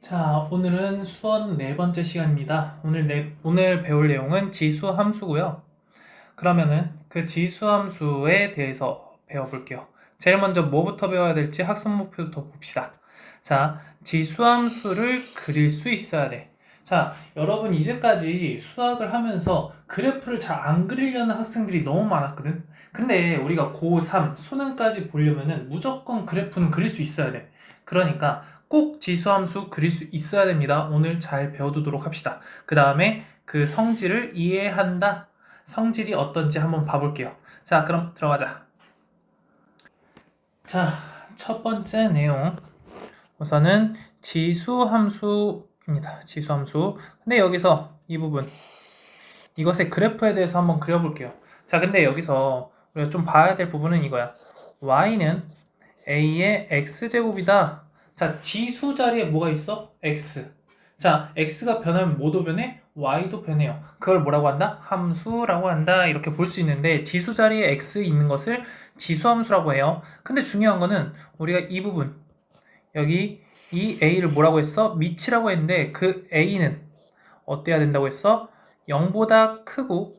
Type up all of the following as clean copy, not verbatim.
자, 오늘은 수원 네 번째 시간입니다. 오늘 배울 내용은 지수 함수고요. 그러면은 그 지수 함수에 대해서 배워볼게요. 제일 먼저 뭐부터 배워야 될지 학습 목표부터 봅시다. 자, 지수 함수를 그릴 수 있어야 돼. 자, 여러분 이제까지 수학을 하면서 그래프를 잘 안 그리려는 학생들이 너무 많았거든. 근데 우리가 고3 수능까지 보려면은 무조건 그래프는 그릴 수 있어야 돼. 그러니까 꼭 지수함수 그릴 수 있어야 됩니다. 오늘 잘 배워두도록 합시다. 그 다음에 그 성질을 이해한다. 성질이 어떤지 한번 봐볼게요. 자, 그럼 들어가자. 자, 첫 번째 내용. 우선은 지수함수입니다. 지수함수. 근데 여기서 이 부분, 이것의 그래프에 대해서 한번 그려볼게요. 자, 근데 여기서 우리가 좀 봐야 될 부분은 이거야. y는 a의 x제곱이다. 자, 지수 자리에 뭐가 있어? x. 자, x가 변하면 뭐도 변해? y도 변해요. 그걸 뭐라고 한다? 함수라고 한다. 이렇게 볼 수 있는데 지수 자리에 x 있는 것을 지수함수라고 해요. 근데 중요한 거는 우리가 이 부분, 여기 이 a를 뭐라고 했어? 미치라고 했는데 그 a는 어때야 된다고 했어? 0보다 크고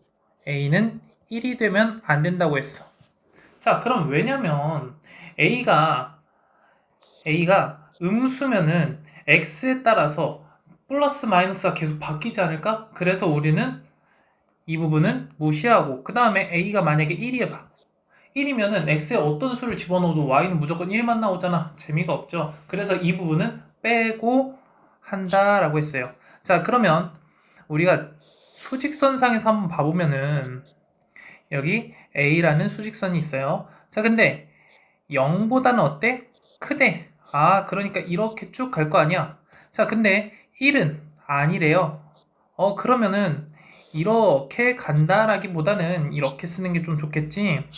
a는 1이 되면 안 된다고 했어. 자, 그럼 왜냐면 a가 음수면은 x에 따라서 플러스 마이너스가 계속 바뀌지 않을까? 그래서 우리는 이 부분은 무시하고 그 다음에 a가 만약에 1이 해봐. 1이면은 x에 어떤 수를 집어넣어도 y는 무조건 1만 나오잖아. 재미가 없죠. 그래서 이 부분은 빼고 한다라고 했어요. 자, 그러면 우리가 수직선상에서 한번 봐보면은 여기 a라는 수직선이 있어요. 자, 근데 0보다는 어때? 크대. 아, 그러니까 이렇게 쭉 갈 거 아니야. 자, 근데 1은 아니래요. 그러면은 이렇게 간다라기보다는 이렇게 쓰는 게 좀 좋겠지.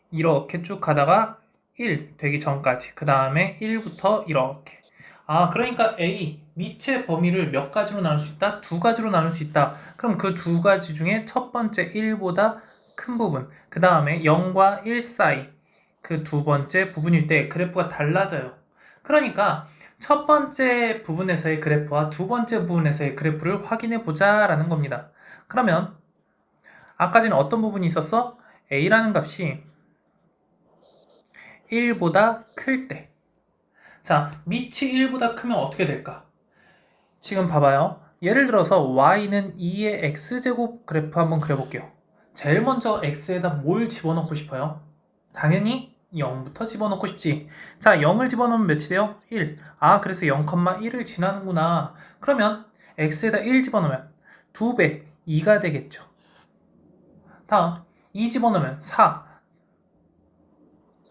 이렇게 쭉 가다가 1 되기 전까지. 그 다음에 1부터 이렇게. 아, 그러니까 A, 미의 범위를 몇 가지로 나눌 수 있다? 두 가지로 나눌 수 있다. 그럼 그 두 가지 중에 첫 번째 1보다 큰 부분, 그 다음에 0과 1 사이, 그 두 번째 부분일 때 그래프가 달라져요. 그러니까 첫 번째 부분에서의 그래프와 두 번째 부분에서의 그래프를 확인해 보자라는 겁니다. 그러면 아까 전에 어떤 부분이 있었어? A라는 값이 1보다 클 때. 자, 밑이 1보다 크면 어떻게 될까? 지금 봐봐요. 예를 들어서 y는 2의 x제곱 그래프 한번 그려볼게요. 제일 먼저 x에다 뭘 집어넣고 싶어요? 당연히 0부터 집어넣고 싶지. 자, 0을 집어넣으면 몇이 돼요? 1. 아, 그래서 0,1을 지나는구나. 그러면 x에다 1 집어넣으면 2배, 2가 되겠죠. 다음, 2 집어넣으면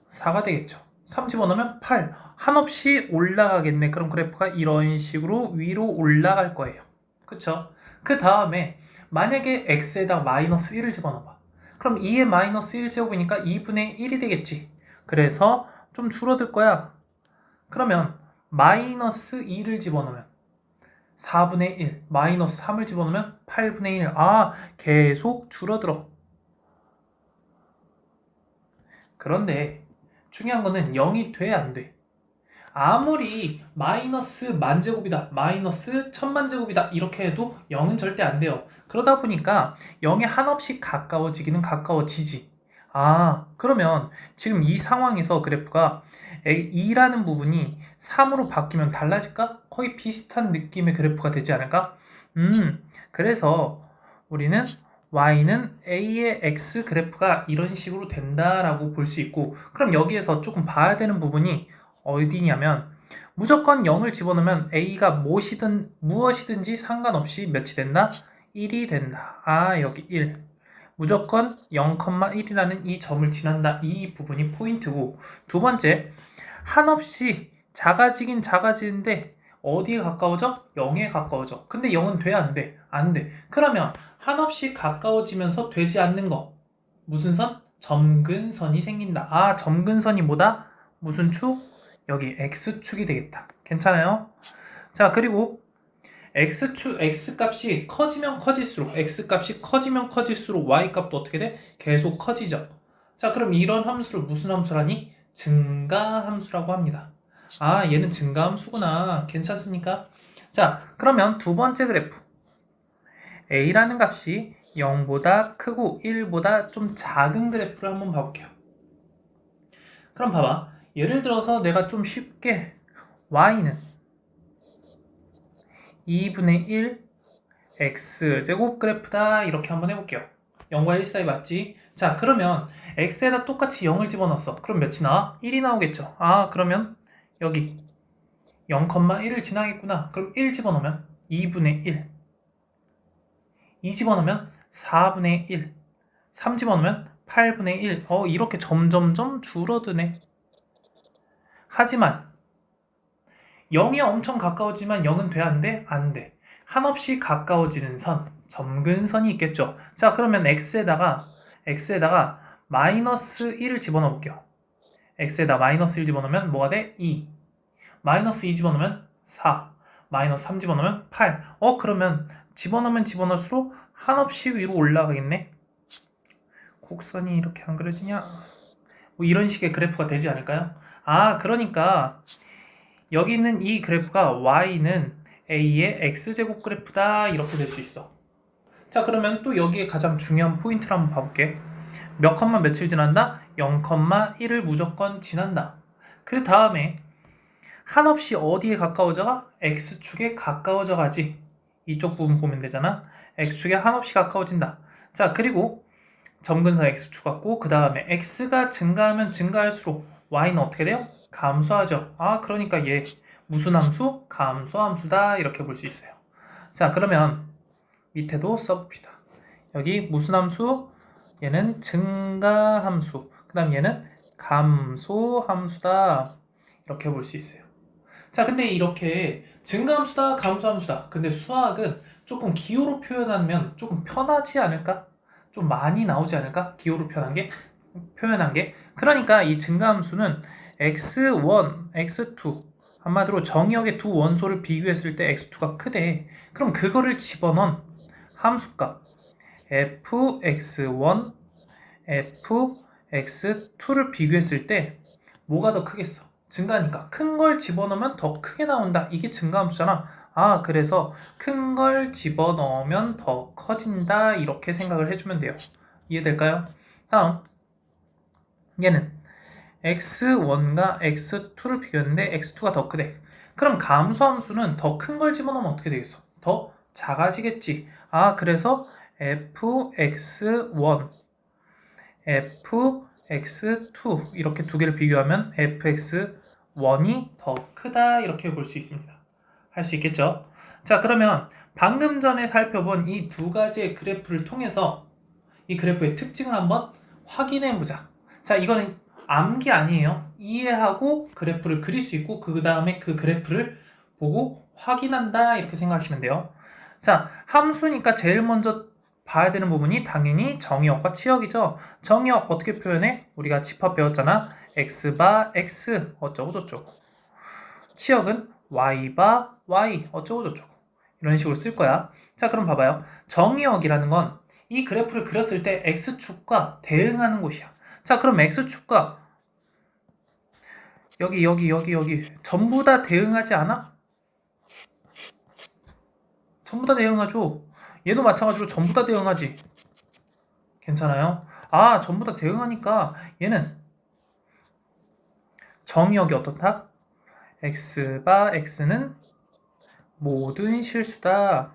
4가 되겠죠. 3 집어넣으면 8. 한없이 올라가겠네. 그럼 그래프가 이런 식으로 위로 올라갈 거예요. 그쵸? 그 다음에 만약에 x에다 마이너스 1을 집어넣어봐. 그럼 2의 마이너스 1제곱이니까 2분의 1이 되겠지. 그래서 좀 줄어들 거야. 그러면 마이너스 2를 집어넣으면 4분의 1, 마이너스 3을 집어넣으면 8분의 1. 아, 계속 줄어들어. 그런데 중요한 거는 0이 돼, 안 돼? 아무리 마이너스 만제곱이다, 마이너스 천만제곱이다 이렇게 해도 0은 절대 안 돼요. 그러다 보니까 0에 한없이 가까워지기는 가까워지지. 아, 그러면 지금 이 상황에서 그래프가 2라는 부분이 3으로 바뀌면 달라질까? 거의 비슷한 느낌의 그래프가 되지 않을까? 그래서 우리는 y는 a의 x 그래프가 이런 식으로 된다라고 볼 수 있고, 그럼 여기에서 조금 봐야 되는 부분이 어디냐면 무조건 0을 집어넣으면 a가 무엇이든지 상관없이 몇이 된다? 1이 된다. 아, 여기 1. 무조건 0,1이라는 이 점을 지난다. 이 부분이 포인트고, 두 번째, 한없이 작아지긴 작아지는데 어디에 가까워져? 0에 가까워져. 근데 0은 돼, 안 돼? 안 돼. 그러면 한없이 가까워지면서 되지 않는 거. 무슨 선? 점근선이 생긴다. 아, 점근선이 뭐다? 무슨 축? 여기 X축이 되겠다. 괜찮아요? 자, 그리고 X값이 커지면 커질수록, X값이 커지면 커질수록 Y값도 어떻게 돼? 계속 커지죠. 자, 그럼 이런 함수를 무슨 함수라니? 증가함수라고 합니다. 아, 얘는 증가함수구나. 괜찮습니까? 자, 그러면 두 번째 그래프. A라는 값이 0보다 크고 1보다 좀 작은 그래프를 한번 봐볼게요. 그럼 봐봐. 예를 들어서 내가 좀 쉽게 y는 2분의 1 x제곱 그래프다 이렇게 한번 해볼게요. 0과 1 사이 맞지? 자, 그러면 x에다 똑같이 0을 집어넣었어. 그럼 몇이 나와? 1이 나오겠죠. 아, 그러면 여기 0,1을 지나겠구나. 그럼 1 집어넣으면 2분의 1, 2 집어넣으면 4분의 1, 3 집어넣으면 8분의 1. 이렇게 점점점 줄어드네. 하지만 0이 엄청 가까워지만 0은 돼? 안 돼? 안 돼. 한없이 가까워지는 선, 점근선이 있겠죠. 자, 그러면 x에다가 마이너스 1을 집어넣어 볼게요. x에다 마이너스 1 집어넣으면 뭐가 돼? 2. 마이너스 2 집어넣으면 4. 마이너스 3 집어넣으면 8. 그러면 집어넣으면 집어넣을수록 한없이 위로 올라가겠네. 곡선이 이렇게 안 그려지냐? 뭐 이런 식의 그래프가 되지 않을까요? 아, 그러니까 여기 있는 이 그래프가 y는 a의 x제곱 그래프다 이렇게 될 수 있어. 자, 그러면 또 여기에 가장 중요한 포인트를 한번 봐볼게. 몇 컴마 며칠 지난다? 0,1을 무조건 지난다. 그 다음에 한없이 어디에 가까워져가? x축에 가까워져 가지. 이쪽 부분 보면 되잖아. x축에 한없이 가까워진다. 자, 그리고 점근선 x축 같고 그 다음에 x가 증가하면 증가할수록 y는 어떻게 돼요? 감소하죠. 아, 그러니까 얘 무슨 함수? 감소함수다 이렇게 볼 수 있어요. 자, 그러면 밑에도 써봅시다. 여기 무슨 함수? 얘는 증가함수. 그 다음 얘는 감소함수다 이렇게 볼 수 있어요. 자, 근데 이렇게 증가함수다, 감소함수다. 근데 수학은 조금 기호로 표현하면 조금 편하지 않을까? 좀 많이 나오지 않을까? 기호로 표현한 게. 그러니까 이 증가함수는 x1, x2 한마디로 정의역의 두 원소를 비교했을 때 x2가 크대. 그럼 그거를 집어넣은 함수값 fx1, fx2를 비교했을 때 뭐가 더 크겠어? 증가니까 큰 걸 집어넣으면 더 크게 나온다. 이게 증가함수잖아. 아, 그래서 큰 걸 집어넣으면 더 커진다. 이렇게 생각을 해주면 돼요. 이해될까요? 다음 얘는 x1과 x2를 비교했는데 x2가 더 크대. 그럼 감소함수는 더 큰 걸 집어넣으면 어떻게 되겠어? 더 작아지겠지. 아, 그래서 fx1, fx2 이렇게 두 개를 비교하면 fx1이 더 크다 이렇게 볼 수 있습니다. 할 수 있겠죠? 자, 그러면 방금 전에 살펴본 이 두 가지의 그래프를 통해서 이 그래프의 특징을 한번 확인해 보자. 자, 이거는 암기 아니에요. 이해하고 그래프를 그릴 수 있고 그 다음에 그 그래프를 보고 확인한다 이렇게 생각하시면 돼요. 자, 함수니까 제일 먼저 봐야 되는 부분이 당연히 정의역과 치역이죠. 정의역 어떻게 표현해? 우리가 집합 배웠잖아. x바 x 어쩌고 저쩌고. 치역은 y바 y 어쩌고 저쩌고. 이런 식으로 쓸 거야. 자, 그럼 봐봐요. 정의역이라는 건 이 그래프를 그렸을 때 x축과 대응하는 곳이야. 자, 그럼 x축과 여기 전부 다 대응하지 않아? 전부 다 대응하죠. 얘도 마찬가지로 전부 다 대응하지. 괜찮아요? 아, 전부 다 대응하니까 얘는 정의역이 어떻다? x바 x는 모든 실수다.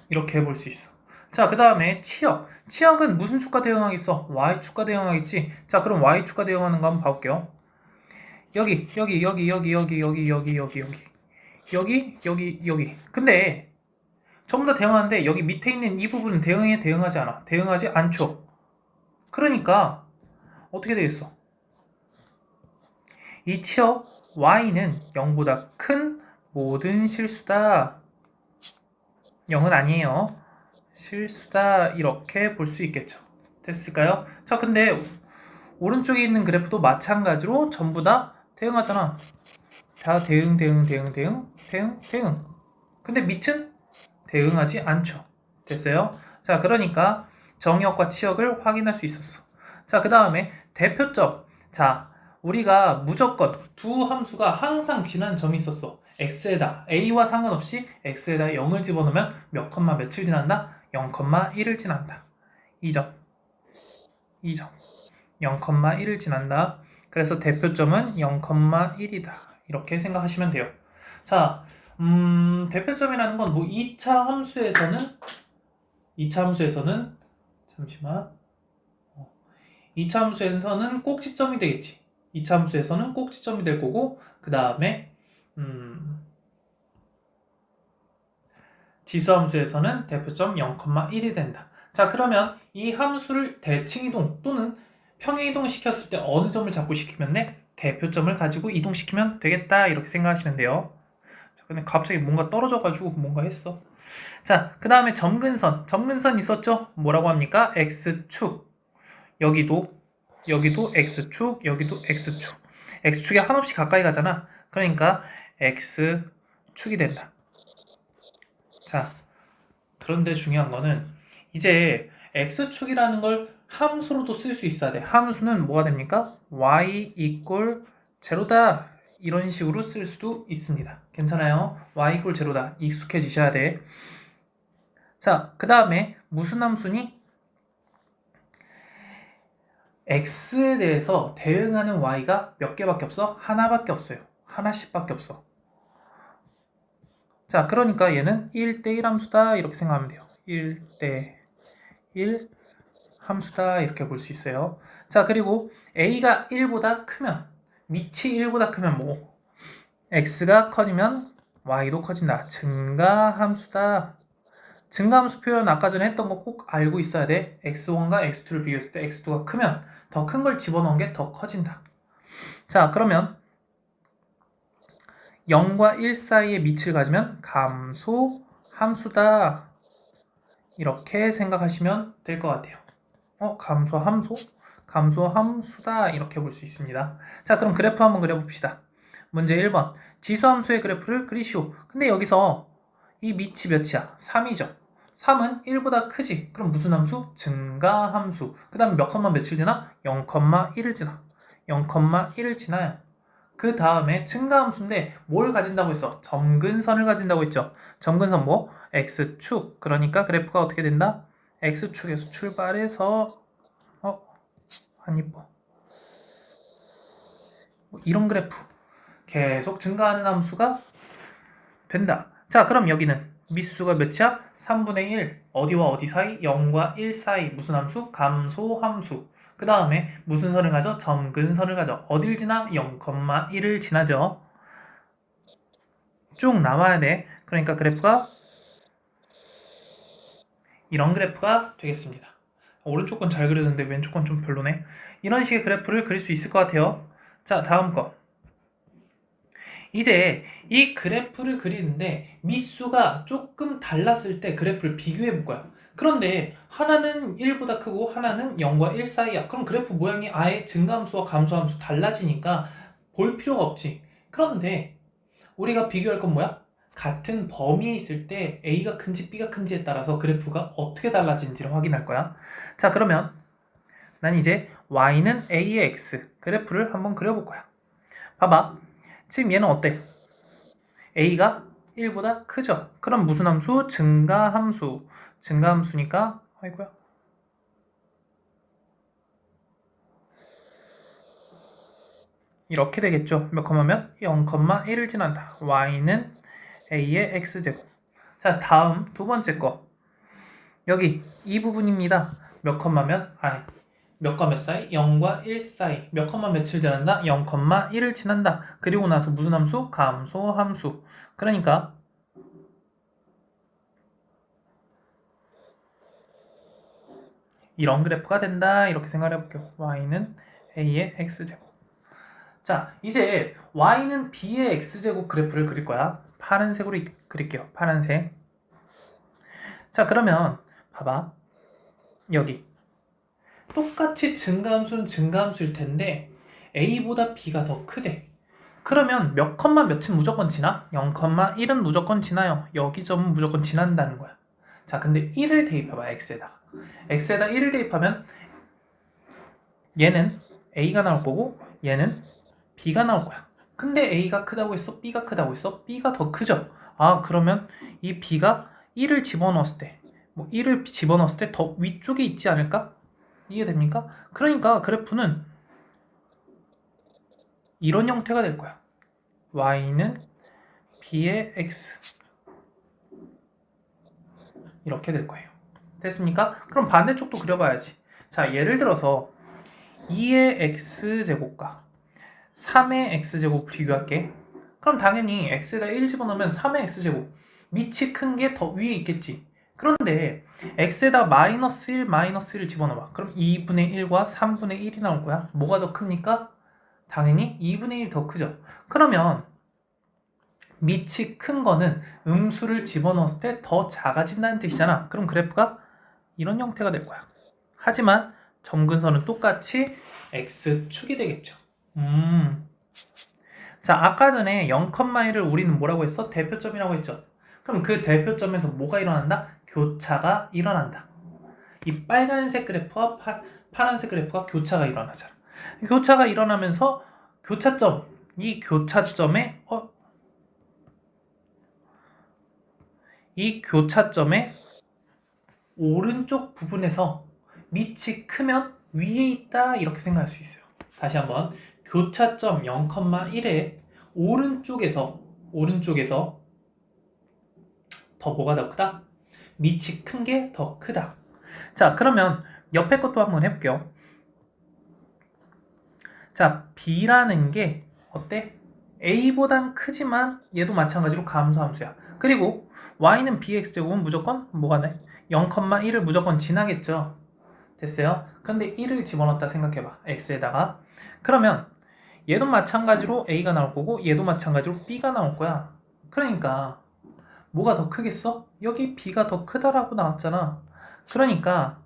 이렇게 해볼 수 있어. 자, 그 다음에 치역. 치역은 무슨 축과 대응하겠어? y축과 대응하겠지? 자, 그럼 y축과 대응하는 거 한번 봐볼게요. 여기. 근데 전부 다 대응하는데 여기 밑에 있는 이 부분은 대응하지 않아. 대응하지 않죠. 그러니까 어떻게 되겠어? 이 치역 y는 0보다 큰 모든 실수다. 0은 아니에요. 실수다 이렇게 볼 수 있겠죠. 됐을까요? 자, 근데 오른쪽에 있는 그래프도 마찬가지로 전부 다 대응하잖아. 다 대응. 근데 밑은 대응하지 않죠. 됐어요? 자, 그러니까 정역과 치역을 확인할 수 있었어. 자, 그 다음에 대표점. 자, 우리가 무조건 두 함수가 항상 지난 점이 있었어. x에다 a와 상관없이 x에다 0을 집어넣으면 몇 컴마 며칠 지난다? 0,1을 지난다. 이 점, 0,1을 지난다. 그래서 대표점은 0,1이다. 이렇게 생각하시면 돼요. 자, 대표점이라는 건 뭐 2차 함수에서는 잠시만. 2차 함수에서는 꼭지점이 되겠지. 2차 함수에서는 꼭지점이 될 거고, 그 다음에 지수 함수에서는 대표점 0,1이 된다. 자, 그러면 이 함수를 대칭이동 또는 평행이동 시켰을 때 어느 점을 잡고 시키면 돼? 대표점을 가지고 이동시키면 되겠다. 이렇게 생각하시면 돼요. 자, 근데 갑자기 뭔가 떨어져가지고 뭔가 했어. 자, 그 다음에 점근선 있었죠? 뭐라고 합니까? x축. 여기도 x축, 여기도 x축. x축에 한없이 가까이 가잖아. 그러니까 x축이 된다. 자, 그런데 중요한 거는 이제 x축이라는 걸 함수로도 쓸 수 있어야 돼. 함수는 뭐가 됩니까? y equal 제로다. 이런 식으로 쓸 수도 있습니다. 괜찮아요? y equal 제로다. 익숙해지셔야 돼. 자, 그 다음에 무슨 함수니? x에 대해서 대응하는 y가 몇 개밖에 없어? 하나밖에 없어요. 하나씩밖에 없어. 자, 그러니까 얘는 1대1 함수다. 이렇게 생각하면 돼요. 1대1 함수다. 이렇게 볼 수 있어요. 자, 그리고 a가 1보다 크면, 밑이 1보다 크면 뭐? x가 커지면 y도 커진다. 증가함수다. 증가함수 표현 아까 전에 했던 거 꼭 알고 있어야 돼. x1과 x2를 비교했을 때 x2가 크면 더 큰 걸 집어넣은 게 더 커진다. 자, 그러면 0과 1 사이의 밑을 가지면 감소함수다. 이렇게 생각하시면 될 것 같아요. 감소함수? 감소함수다. 이렇게 볼 수 있습니다. 자, 그럼 그래프 한번 그려봅시다. 문제 1번. 지수함수의 그래프를 그리시오. 근데 여기서 이 밑이 몇이야? 3이죠. 3은 1보다 크지. 그럼 무슨 함수? 증가함수. 그 다음에 몇 컴마 며칠 지나? 0,1을 지나. 0,1을 지나요. 그 다음에 증가함수인데 뭘 가진다고 했어? 점근선을 가진다고 했죠. 점근선 뭐? x축. 그러니까 그래프가 어떻게 된다? x축에서 출발해서 안 이뻐. 이런 그래프. 계속 증가하는 함수가 된다. 자, 그럼 여기는 밑수가 몇이야? 3분의 1. 어디와 어디 사이? 0과 1 사이. 무슨 함수? 감소함수. 그 다음에 무슨 선을 가져? 점근선을 가져. 어딜 지나? 0,1을 지나죠. 쭉 나와야 돼. 그러니까 그래프가 이런 그래프가 되겠습니다. 오른쪽 건 잘 그려졌는데 왼쪽 건 좀 별로네. 이런 식의 그래프를 그릴 수 있을 것 같아요. 자, 다음 거. 이제 이 그래프를 그리는데 밑수가 조금 달랐을 때 그래프를 비교해 볼 거야. 그런데 하나는 1보다 크고 하나는 0과 1 사이야. 그럼 그래프 모양이 아예 증가함수와 감소함수 달라지니까 볼 필요가 없지. 그런데 우리가 비교할 건 뭐야? 같은 범위에 있을 때 A가 큰지 B가 큰지에 따라서 그래프가 어떻게 달라지는지를 확인할 거야. 자, 그러면 난 이제 Y는 A의 X 그래프를 한번 그려볼 거야. 봐봐. 지금 얘는 어때? A가 1보다 크죠? 그럼 무슨 함수? 증가함수. 증가함수니까 아이고야. 이렇게 되겠죠. 몇 컴마면? 0,1을 지난다. Y는 A의 X제곱. 자, 다음 두 번째 거. 여기 이 부분입니다. 몇 컴마면? 몇과 몇 사이? 0과 1 사이. 몇 컴마 며칠 지난다? 0,1을 지난다. 그리고 나서 무슨 함수? 감소함수. 그러니까 이런 그래프가 된다. 이렇게 생각해 볼게요. y는 a의 x제곱. 자, 이제 y는 b의 x제곱 그래프를 그릴 거야. 파란색으로 그릴게요. 파란색. 자, 그러면 봐봐. 여기 똑같이 증가함수는 증가함수일 텐데 a보다 b가 더 크대. 그러면 몇 컴마 몇은 무조건 지나? 0,1은 무조건 지나요. 여기 점은 무조건 지난다는 거야. 자, 근데 1을 대입해봐. x에다 1을 대입하면 얘는 a가 나올 거고 얘는 B가 나올 거야. 근데 A가 크다고 했어? B가 크다고 했어? B가 더 크죠? 아, 그러면 이 B가 1을 집어넣었을 때, 1을 집어넣었을 때 더 위쪽에 있지 않을까? 이해됩니까? 그러니까 그래프는 이런 형태가 될 거야. Y는 B의 X. 이렇게 될 거예요. 됐습니까? 그럼 반대쪽도 그려봐야지. 자, 예를 들어서 2의 X제곱과 3의 X제곱 비교할게. 그럼 당연히 X에다 1 집어넣으면 3의 X제곱 밑이 큰 게 더 위에 있겠지. 그런데 X에다 마이너스 1, 마이너스 1을 집어넣어봐. 그럼 2분의 1과 3분의 1이 나올 거야. 뭐가 더 큽니까? 당연히 2분의 1이 더 크죠. 그러면 밑이 큰 거는 음수를 집어넣었을 때 더 작아진다는 뜻이잖아. 그럼 그래프가 이런 형태가 될 거야. 하지만 점근선은 똑같이 X축이 되겠죠. 자, 아까 전에 0,1을 우리는 뭐라고 했어? 대표점이라고 했죠. 그럼 그 대표점에서 뭐가 일어난다? 교차가 일어난다. 이 빨간색 그래프와 파란색 그래프가 교차가 일어나잖아. 교차가 일어나면서 교차점, 이 교차점에 이 교차점의 오른쪽 부분에서 밑이 크면 위에 있다 이렇게 생각할 수 있어요. 다시 한번 교차점 0,1의 오른쪽에서 더 뭐가 더 크다? 밑이 큰 게 더 크다. 자, 그러면 옆에 것도 한번 해볼게요. 자, B라는 게 어때? A보단 크지만 얘도 마찬가지로 감소함수야. 그리고 Y는 BX제곱은 무조건 뭐가 돼? 0,1을 무조건 지나겠죠. 됐어요? 근데 1을 집어넣었다 생각해봐. X에다가. 그러면 얘도 마찬가지로 A가 나올 거고 얘도 마찬가지로 B가 나올 거야. 그러니까 뭐가 더 크겠어? 여기 B가 더 크다라고 나왔잖아. 그러니까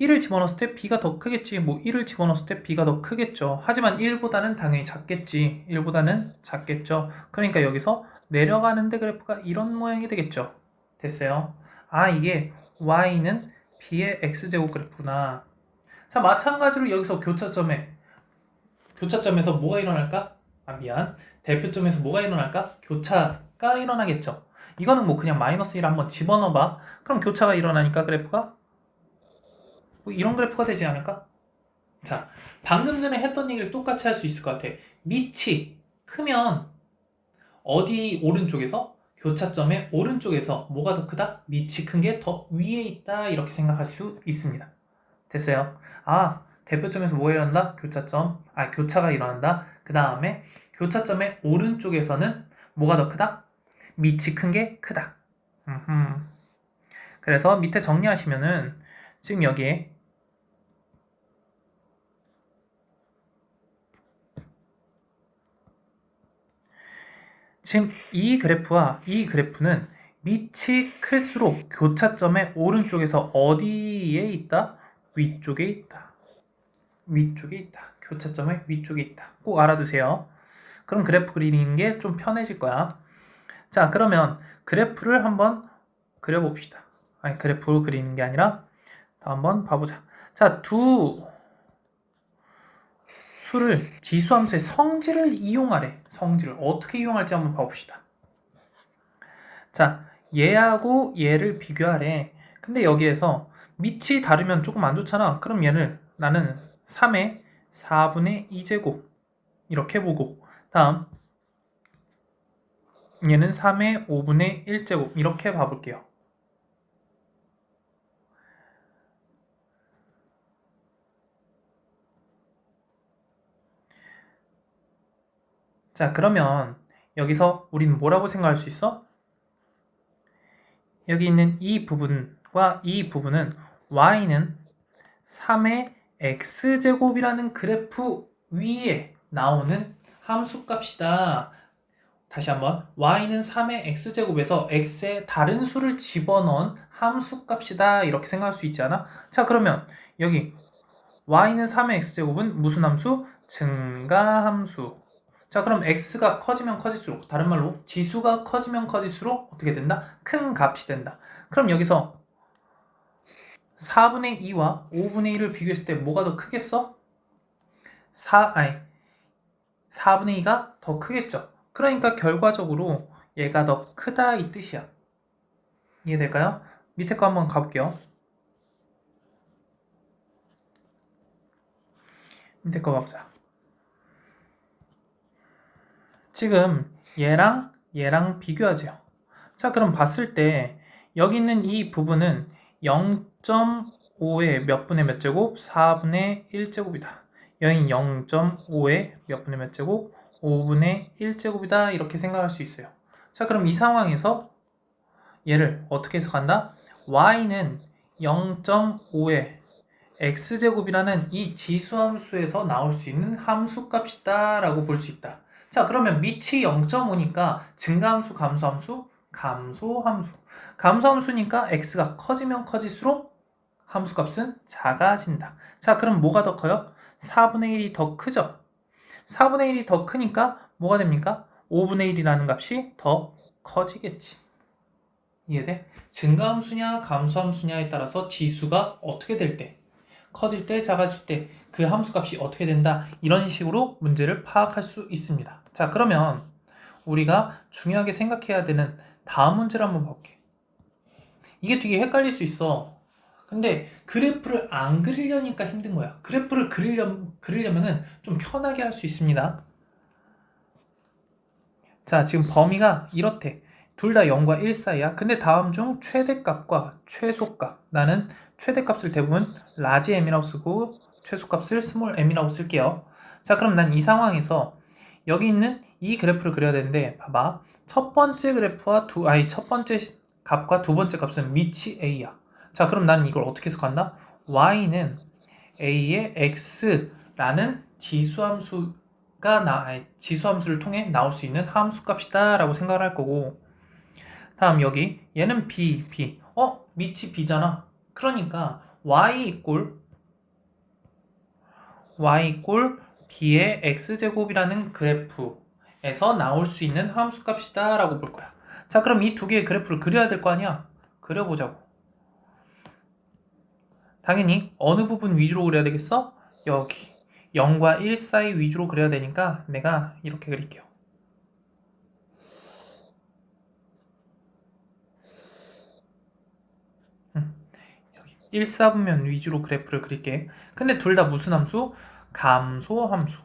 1을 집어넣었을 때 B가 더 크겠지. 1을 집어넣었을 때 B가 더 크겠죠. 하지만 1보다는 당연히 작겠지. 1보다는 작겠죠. 그러니까 여기서 내려가는데 그래프가 이런 모양이 되겠죠. 됐어요? 아, 이게 Y는 B의 X제곱 그래프구나. 자, 마찬가지로 여기서 교차점에서 뭐가 일어날까? 아, 미안. 대표점에서 뭐가 일어날까? 교차가 일어나겠죠. 이거는 그냥 마이너스 1 한번 집어넣어봐. 그럼 교차가 일어나니까 그래프가 이런 그래프가 되지 않을까? 자, 방금 전에 했던 얘기를 똑같이 할 수 있을 것 같아. 밑이 크면 어디 오른쪽에서? 교차점의 오른쪽에서 뭐가 더 크다? 밑이 큰 게 더 위에 있다 이렇게 생각할 수 있습니다. 됐어요? 아, 대표점에서 뭐가 일어난다? 교차가 일어난다. 그 다음에 교차점의 오른쪽에서는 뭐가 더 크다? 밑이 큰 게 크다. 그래서 밑에 정리하시면은 지금 여기에 지금 이 그래프와 이 그래프는 밑이 클수록 교차점의 오른쪽에서 어디에 있다? 위쪽에 있다. 위쪽에 있다. 교차점의 위쪽에 있다. 꼭 알아두세요. 그럼 그래프 그리는 게 좀 편해질 거야. 자, 그러면 그래프를 한번 그려봅시다. 아니, 그래프를 그리는 게 아니라 더 한번 봐보자. 자, 두 수를 지수함수의 성질을 이용하래. 성질을 어떻게 이용할지 한번 봐봅시다. 자, 얘하고 얘를 비교하래. 근데 여기에서 밑이 다르면 조금 안 좋잖아. 그럼 나는 3의 4분의 2제곱 이렇게 보고, 다음 얘는 3의 5분의 1제곱 이렇게 봐볼게요. 자, 그러면 여기서 우리는 뭐라고 생각할 수 있어? 여기 있는 이 부분과 이 부분은 y는 3의 x제곱이라는 그래프 위에 나오는 함수값이다. 다시 한번 y는 3의 x제곱에서 x에 다른 수를 집어넣은 함수값이다 이렇게 생각할 수 있지 않아? 자, 그러면 여기 y는 3의 x제곱은 무슨 함수? 증가함수. 자, 그럼 x가 커지면 커질수록, 다른 말로 지수가 커지면 커질수록 어떻게 된다? 큰 값이 된다. 그럼 여기서 4분의 2와 5분의 1을 비교했을 때 뭐가 더 크겠어? 4분의 2가 더 크겠죠. 그러니까 결과적으로 얘가 더 크다 이 뜻이야. 이해될까요? 밑에 거 한번 가볼게요. 밑에 거 가보자. 지금 얘랑 비교하죠. 자, 그럼 봤을 때 여기 있는 이 부분은 0.5의 몇 분의 몇 제곱? 4분의 1제곱이다. 여긴 0.5의 몇 분의 몇 제곱? 5분의 1제곱이다. 이렇게 생각할 수 있어요. 자, 그럼 이 상황에서 얘를 어떻게 해석한다? y는 0.5의 x제곱이라는 이 지수함수에서 나올 수 있는 함수값이다 라고 볼 수 있다. 자, 그러면 밑이 0.5니까 증가함수, 감소함수? 감소함수. 감소함수니까 x가 커지면 커질수록 함수값은 작아진다. 자, 그럼 뭐가 더 커요? 4분의 1이 더 크죠? 4분의 1이 더 크니까 뭐가 됩니까? 5분의 1이라는 값이 더 커지겠지. 이해돼? 증가함수냐 감소함수냐에 따라서 지수가 어떻게 될 때, 커질 때, 작아질 때 그 함수값이 어떻게 된다. 이런 식으로 문제를 파악할 수 있습니다. 자, 그러면 우리가 중요하게 생각해야 되는 다음 문제를 한번 볼게. 이게 되게 헷갈릴 수 있어. 근데 그래프를 안 그리려니까 힘든 거야. 그래프를 그리려면은 좀 편하게 할 수 있습니다. 자, 지금 범위가 이렇대. 둘 다 0과 1 사이야. 근데 다음 중 최대값과 최소값. 나는 최대값을 대부분 라지 m이라고 쓰고 최소값을 스몰 m이라고 쓸게요. 자, 그럼 난 이 상황에서 여기 있는 이 그래프를 그려야 되는데 봐봐. 첫 번째 그래프와 첫 번째 값과 두 번째 값은 밑이 a야. 자, 그럼 나는 이걸 어떻게 해석한다? y는 a의 x라는 지수함수를 통해 나올 수 있는 함수값이다 라고 생각을 할 거고, 다음 여기 얘는 b 밑이 b잖아. 그러니까 y 이꼴 b의 x제곱이라는 그래프에서 나올 수 있는 함수값이다 라고 볼 거야. 자, 그럼 이 두 개의 그래프를 그려야 될 거 아니야? 그려보자고. 당연히 어느 부분 위주로 그려야 되겠어? 여기 0과 1 사이 위주로 그려야 되니까 내가 이렇게 그릴게요. 여기 1, 4분면 위주로 그래프를 그릴게. 근데 둘 다 무슨 함수? 감소함수.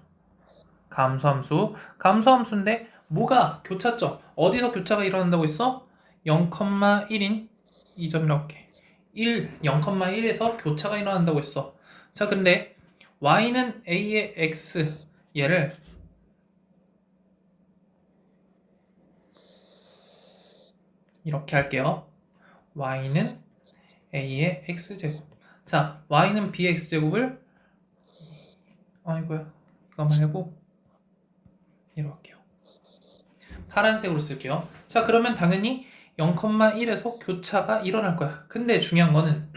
감소함수인데 뭐가 교차점? 어디서 교차가 일어난다고 했어? 0,1인 이 점이라고 할게. 0,1에서 교차가 일어난다고 했어. 자, 근데 y는 a의 x, 얘를 이렇게 할게요. y는 a의 x제곱. 자, y는 b의 x제곱을 이거 말고 이렇게요. 파란색으로 쓸게요. 자, 그러면 당연히 0,1에서 교차가 일어날 거야. 근데 중요한 거는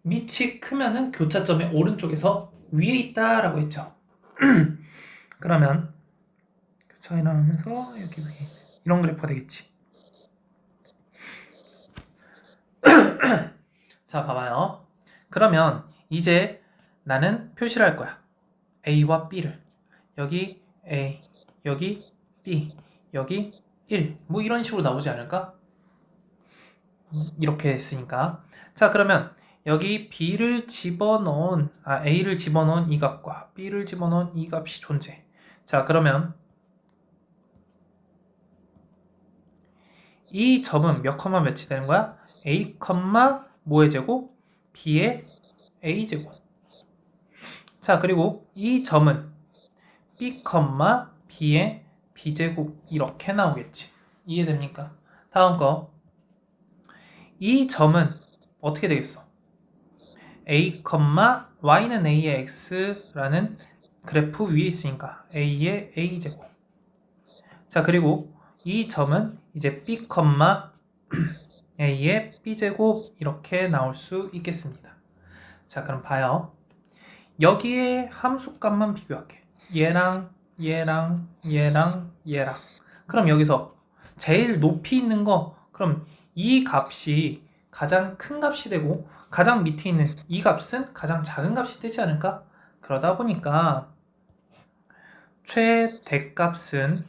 밑이 크면은 교차점의 오른쪽에서 위에 있다라고 했죠. 그러면 교차가 일어나면서 여기 위에 이런 그래프가 되겠지. 자, 봐봐요. 그러면 이제 나는 표시를 할 거야. A와 B를. 여기 A, 여기 B, 여기 1. 뭐 이런 식으로 나오지 않을까? 이렇게 했으니까. 자, 그러면 여기 B를 집어넣은, A를 집어넣은 이 값과 B를 집어넣은 이 값이 존재. 자, 그러면 이 점은 몇 컴마 몇이 되는 거야? A, 뭐의 제곱? B의 A 제곱. 자, 그리고 이 점은 B, B의 B 제곱 이렇게 나오겠지. 이해됩니까? 다음 거. 이 점은 어떻게 되겠어? A, y는 a의 x라는 그래프 위에 있으니까 a의 a 제곱. 자, 그리고 이 점은 이제 b, a의 b 제곱 이렇게 나올 수 있겠습니다. 자, 그럼 봐요. 여기에 함수값만 비교할게. 얘랑 그럼 여기서 제일 높이 있는 거, 그럼 이 값이 가장 큰 값이 되고 가장 밑에 있는 이 값은 가장 작은 값이 되지 않을까? 그러다 보니까 최대값은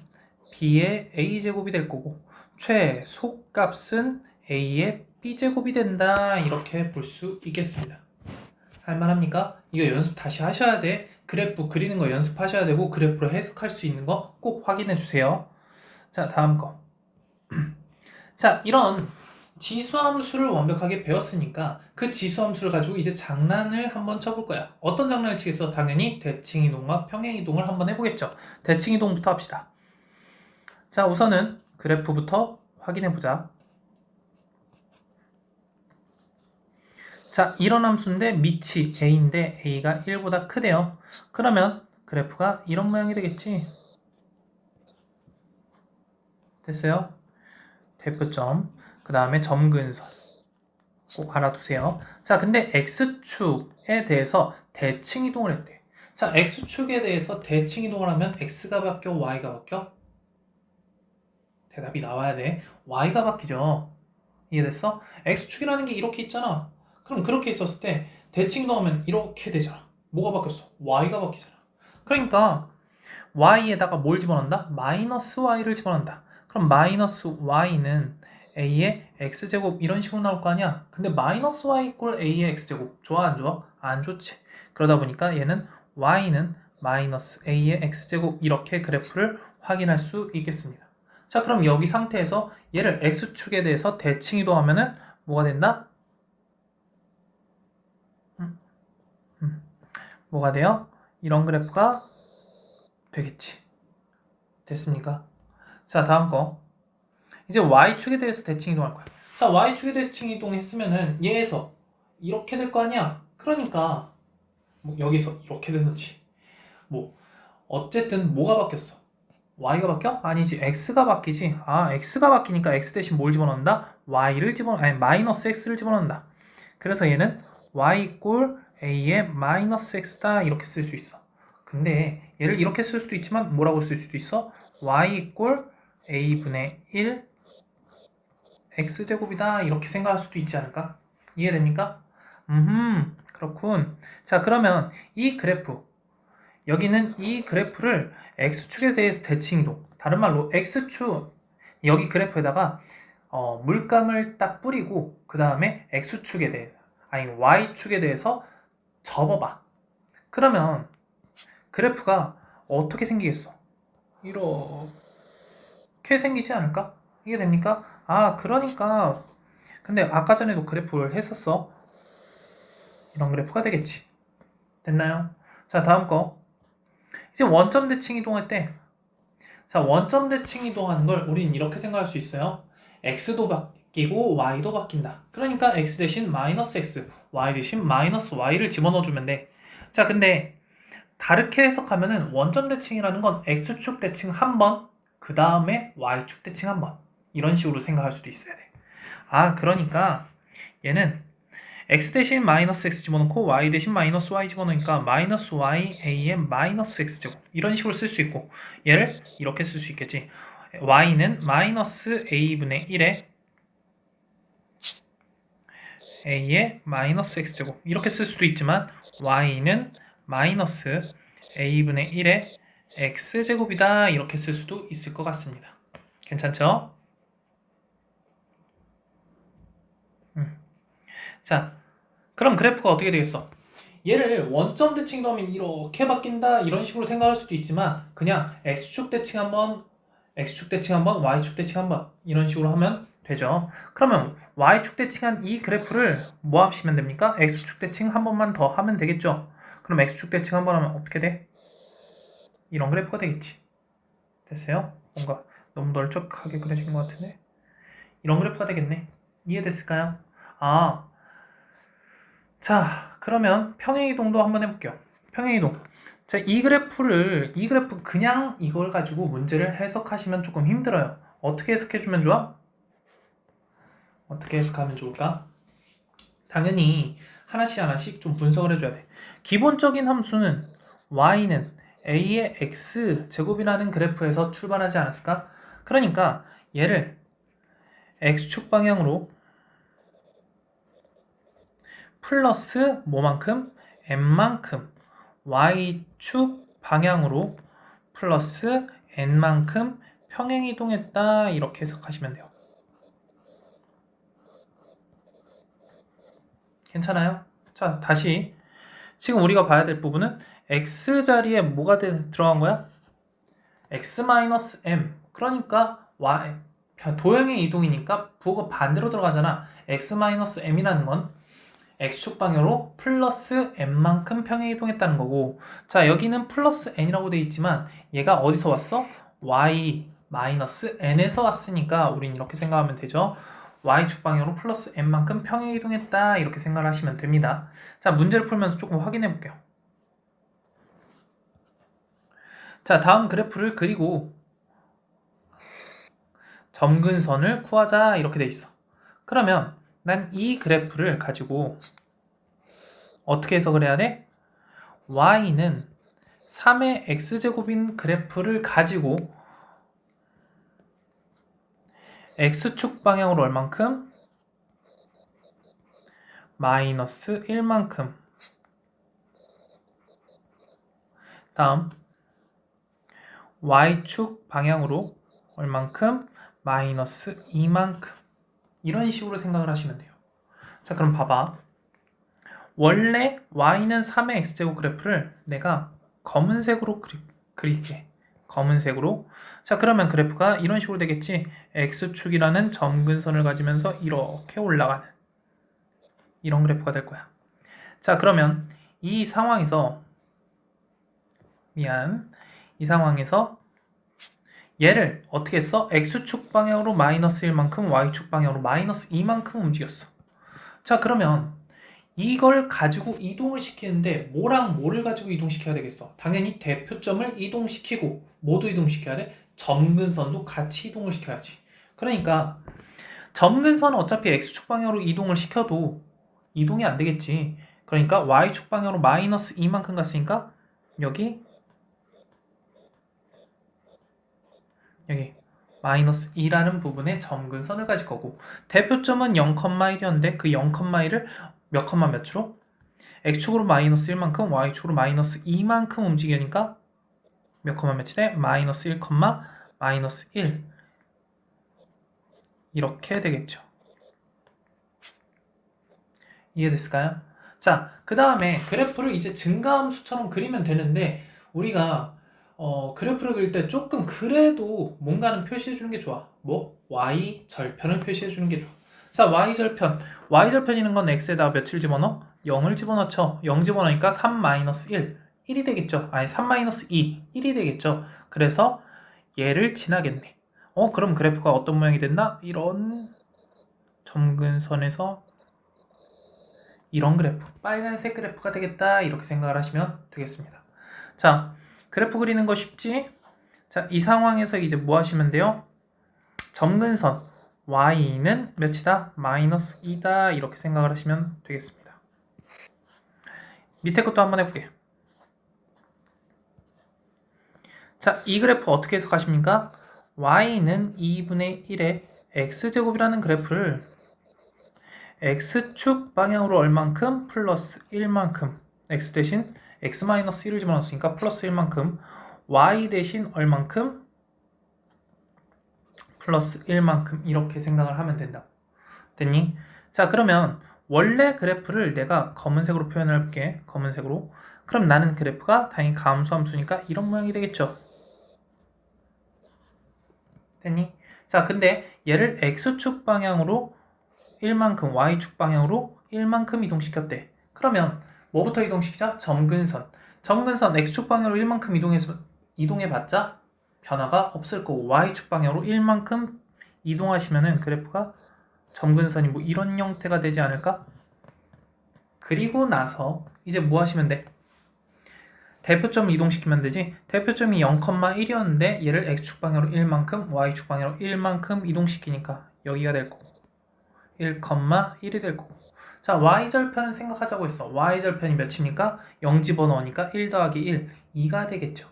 b의 a제곱이 될 거고 최소값은 a의 b제곱이 된다. 이렇게 볼 수 있겠습니다. 할만합니까? 이거 연습 다시 하셔야 돼. 그래프 그리는 거 연습하셔야 되고 그래프로 해석할 수 있는 거 꼭 확인해 주세요. 자, 다음 거. 자, 이런 지수함수를 완벽하게 배웠으니까 그 지수함수를 가지고 이제 장난을 한번 쳐볼 거야. 어떤 장난을 치겠어? 당연히 대칭이동과 평행이동을 한번 해보겠죠. 대칭이동부터 합시다. 자, 우선은 그래프부터 확인해 보자. 자, 이런 함수인데 밑이 a인데 a가 1보다 크대요. 그러면 그래프가 이런 모양이 되겠지. 됐어요? 대표점, 그 다음에 점근선 꼭 알아두세요. 자, 근데 x축에 대해서 대칭이동을 했대. 자, x축에 대해서 대칭이동을 하면 x가 바뀌어 y가 바뀌어? 대답이 나와야 돼. y가 바뀌죠. 이해됐어? x축이라는 게 이렇게 있잖아. 그럼 그렇게 있었을 때 대칭이동하면 이렇게 되잖아. 뭐가 바뀌었어? y가 바뀌잖아. 그러니까 y에다가 뭘 집어넣는다? 마이너스 y를 집어넣는다. 그럼 마이너스 y는 a의 x제곱 이런 식으로 나올 거 아니야? 근데 마이너스 y 이꼴 a의 x제곱 좋아 안 좋아? 안 좋지. 그러다 보니까 얘는 y는 마이너스 a의 x제곱 이렇게 그래프를 확인할 수 있겠습니다. 자, 그럼 여기 상태에서 얘를 x축에 대해서 대칭이동하면은 뭐가 된다? 뭐가 돼요? 이런 그래프가 되겠지. 됐습니까? 자, 다음 거. 이제 y축에 대해서 대칭 이동할 거야. 자, y축에 대칭 이동했으면은 얘에서 이렇게 될 거 아니야. 그러니까 뭐 여기서 이렇게 되는지 뭐 어쨌든 뭐가 바뀌었어? y가 바뀌어? 아니지, x가 바뀌지. 아, x가 바뀌니까 x 대신 뭘 집어넣는다? 마이너스 x를 집어넣는다. 그래서 얘는 y 이꼴 a의 마이너스 x다 이렇게 쓸 수 있어. 근데 얘를 이렇게 쓸 수도 있지만 뭐라고 쓸 수도 있어? y 이꼴 a분의 1 x제곱이다 이렇게 생각할 수도 있지 않을까? 이해됩니까? 그렇군. 자, 그러면 이 그래프 여기는 이 그래프를 x축에 대해서 대칭이동, 다른 말로 x축 여기 그래프에다가 물감을 딱 뿌리고 그 다음에 x축에 대해서 아니 y축에 대해서 접어봐. 그러면 그래프가 어떻게 생기겠어? 이렇게 생기지 않을까? 이해됩니까? 아, 그러니까 근데 아까 전에도 그래프를 했었어. 이런 그래프가 되겠지. 됐나요? 자, 다음 거. 이제 원점 대칭 이동할 때, 자, 원점 대칭 이동하는 걸 우린 이렇게 생각할 수 있어요. x도 바뀌고 y도 바뀐다. 그러니까 x 대신 마이너스 x, y 대신 마이너스 y를 집어넣어주면 돼. 자, 근데 다르게 해석하면은 원점 대칭이라는 건 x축 대칭 한 번, 그 다음에 y축 대칭 한 번. 이런 식으로 생각할 수도 있어야 돼. 아, 그러니까 얘는 x 대신 마이너스 x 집어넣고 y 대신 마이너스 y 집어넣으니까 마이너스 y a의 마이너스 x제곱 이런 식으로 쓸 수 있고 얘를 이렇게 쓸 수 있겠지. y는 마이너스 a분의 1에 a의 마이너스 x제곱 이렇게 쓸 수도 있지만 y는 마이너스 a분의 1에 x제곱이다 이렇게 쓸 수도 있을 것 같습니다. 괜찮죠? 자, 그럼 그래프가 어떻게 되겠어? 얘를 원점 대칭 넣으면 이렇게 바뀐다 이런 식으로 생각할 수도 있지만 그냥 x축 대칭 한번 x축 대칭 한번 y축 대칭 한번 이런 식으로 하면 되죠. 그러면 y축 대칭한 이 그래프를 뭐 합시면 됩니까? x축 대칭 한 번만 더 하면 되겠죠. 그럼 x축 대칭 한 번 하면 어떻게 돼? 이런 그래프가 되겠지. 됐어요? 뭔가 너무 널쩍하게 그려진 것 같은데 이런 그래프가 되겠네. 이해됐을까요? 아, 자, 그러면 평행이동도 한번 해볼게요. 평행이동. 자, 이 그래프 그냥 이걸 가지고 문제를 해석하시면 조금 힘들어요. 어떻게 해석해주면 좋아? 어떻게 해석하면 좋을까? 당연히 하나씩 하나씩 좀 분석을 해줘야 돼. 기본적인 함수는 y는 a의 x 제곱이라는 그래프에서 출발하지 않았을까? 그러니까 얘를 x축 방향으로 플러스 뭐만큼? m만큼 y축 방향으로 플러스 n만큼 평행이동했다 이렇게 해석하시면 돼요. 괜찮아요? 자, 다시 지금 우리가 봐야 될 부분은 x자리에 뭐가 들어간 거야? x-m. 그러니까 y 도형의 이동이니까 부호가 반대로 들어가잖아. x-m이라는 건 x축 방향으로 플러스 n만큼 평행 이동했다는 거고, 자, 여기는 플러스 n이라고 돼 있지만 얘가 어디서 왔어? y 마이너스 n에서 왔으니까 우린 이렇게 생각하면 되죠. y축 방향으로 플러스 n만큼 평행 이동했다 이렇게 생각을 하시면 됩니다. 자, 문제를 풀면서 조금 확인해 볼게요. 자, 다음 그래프를 그리고 점근선을 구하자 이렇게 돼 있어. 그러면 난 이 그래프를 가지고 어떻게 해석을 해야 돼? y는 3의 x제곱인 그래프를 가지고 x축 방향으로 얼만큼? 마이너스 1만큼. 다음 y축 방향으로 얼만큼? 마이너스 2만큼. 이런 식으로 생각을 하시면 돼요. 자, 그럼 봐봐. 원래 y는 3의 x제곱 그래프를 내가 검은색으로 그릴게. 검은색으로. 자, 그러면 그래프가 이런 식으로 되겠지. x축이라는 점근선을 가지면서 이렇게 올라가는 이런 그래프가 될 거야. 자, 그러면 이 상황에서 얘를 어떻게 했어? x축 방향으로 마이너스 1만큼 y축 방향으로 마이너스 2만큼 움직였어. 자, 그러면 이걸 가지고 이동을 시키는데 뭐랑 뭐를 가지고 이동시켜야 되겠어? 당연히 대표점을 이동시키고 뭐도 이동시켜야 돼? 점근선도 같이 이동을 시켜야지. 그러니까 점근선은 어차피 x축 방향으로 이동을 시켜도 이동이 안 되겠지. 그러니까 y축 방향으로 마이너스 2만큼 갔으니까 여기 마이너스 2라는 부분에 점근선을 가질 거고, 대표점은 0,1이었는데 그 0,1을 몇 컴마 몇으로? x축으로 마이너스 1만큼 y축으로 마이너스 2만큼 움직이니까 몇 컴마 몇이 돼? 마이너스 1, 마이너스 1 이렇게 되겠죠. 이해됐을까요? 자, 그 다음에 그래프를 이제 증가함수처럼 그리면 되는데 우리가 그래프를 그릴 때 조금 그래도 뭔가는 표시해 주는 게 좋아. 뭐? y절편을 표시해 주는 게 좋아. 자, y절편이는 건 x에다 몇을 집어넣어? 0을 집어넣죠. 0 집어넣으니까 3-1 1이 되겠죠. 아니 3-2 1이 되겠죠. 그래서 얘를 지나겠네. 그럼 그래프가 어떤 모양이 됐나? 이런 점근선에서 이런 그래프, 빨간색 그래프가 되겠다 이렇게 생각을 하시면 되겠습니다. 자, 그래프 그리는 거 쉽지? 자, 이 상황에서 이제 뭐 하시면 돼요? 점근선 y는 몇이다? 마이너스 2다 이렇게 생각을 하시면 되겠습니다. 밑에 것도 한번 해볼게요. 자, 이 그래프 어떻게 해석하십니까? y는 2분의 1의 x제곱이라는 그래프를 x축 방향으로 얼만큼? 플러스 1만큼. x 대신 x-1을 집어넣었으니까 플러스 1만큼. y 대신 얼만큼? 플러스 1만큼. 이렇게 생각을 하면 된다고. 됐니? 자, 그러면 원래 그래프를 내가 검은색으로 표현을 해볼게. 검은색으로. 그럼 나는 그래프가 당연히 감소함수니까 이런 모양이 되겠죠. 됐니? 자, 근데 얘를 x축 방향으로 1만큼, y축 방향으로 1만큼 이동시켰대. 그러면 뭐부터 이동시키자? 점근선. 점근선 x축 방향으로 1만큼 이동해봤자 변화가 없을 거고 y축 방향으로 1만큼 이동하시면은 그래프가 점근선이 뭐 이런 형태가 되지 않을까? 그리고 나서 이제 뭐 하시면 돼? 대표점 이동시키면 되지. 대표점이 0,1이었는데 얘를 x축 방향으로 1만큼, y축 방향으로 1만큼 이동시키니까 여기가 될 거고 1,1이 될 거고. 자, y절편은 생각하자고 했어. y절편이 몇입니까? 0 집어넣으니까 1 더하기 1, 2가 되겠죠.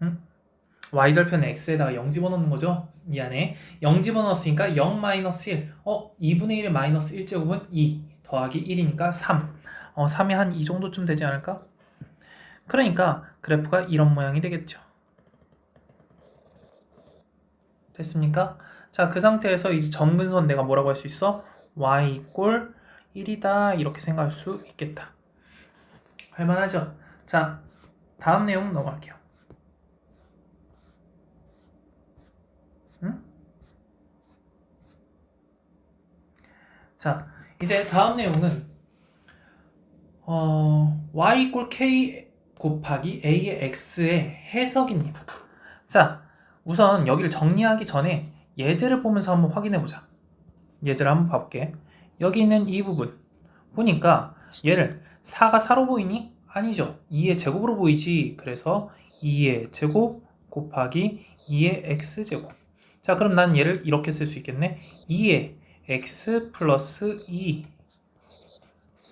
응? y절편에 x에다가 0 집어넣는 거죠? 미안해. 0 집어넣었으니까 0 마이너스 1. 2분의 1의 마이너스 1제곱은 2 더하기 1이니까 3. 3이 한 이 정도쯤 되지 않을까? 그러니까 그래프가 이런 모양이 되겠죠. 됐습니까? 자, 그 상태에서 이제 점근선 내가 뭐라고 할 수 있어? y 이꼴 1이다 이렇게 생각할 수 있겠다. 할만하죠? 자, 다음 내용 넘어갈게요. 응? 자, 이제 다음 내용은 y 이꼴 k 곱하기 a의 x의 해석입니다. 자, 우선 여기를 정리하기 전에 예제를 보면서 한번 확인해 보자. 예제를 한번 봐볼게. 여기 있는 이 부분 보니까 얘를 4가 4로 보이니? 아니죠. 2의 제곱으로 보이지. 그래서 2의 제곱 곱하기 2의 x제곱. 자, 그럼 난 얘를 이렇게 쓸 수 있겠네. 2의 x 플러스 2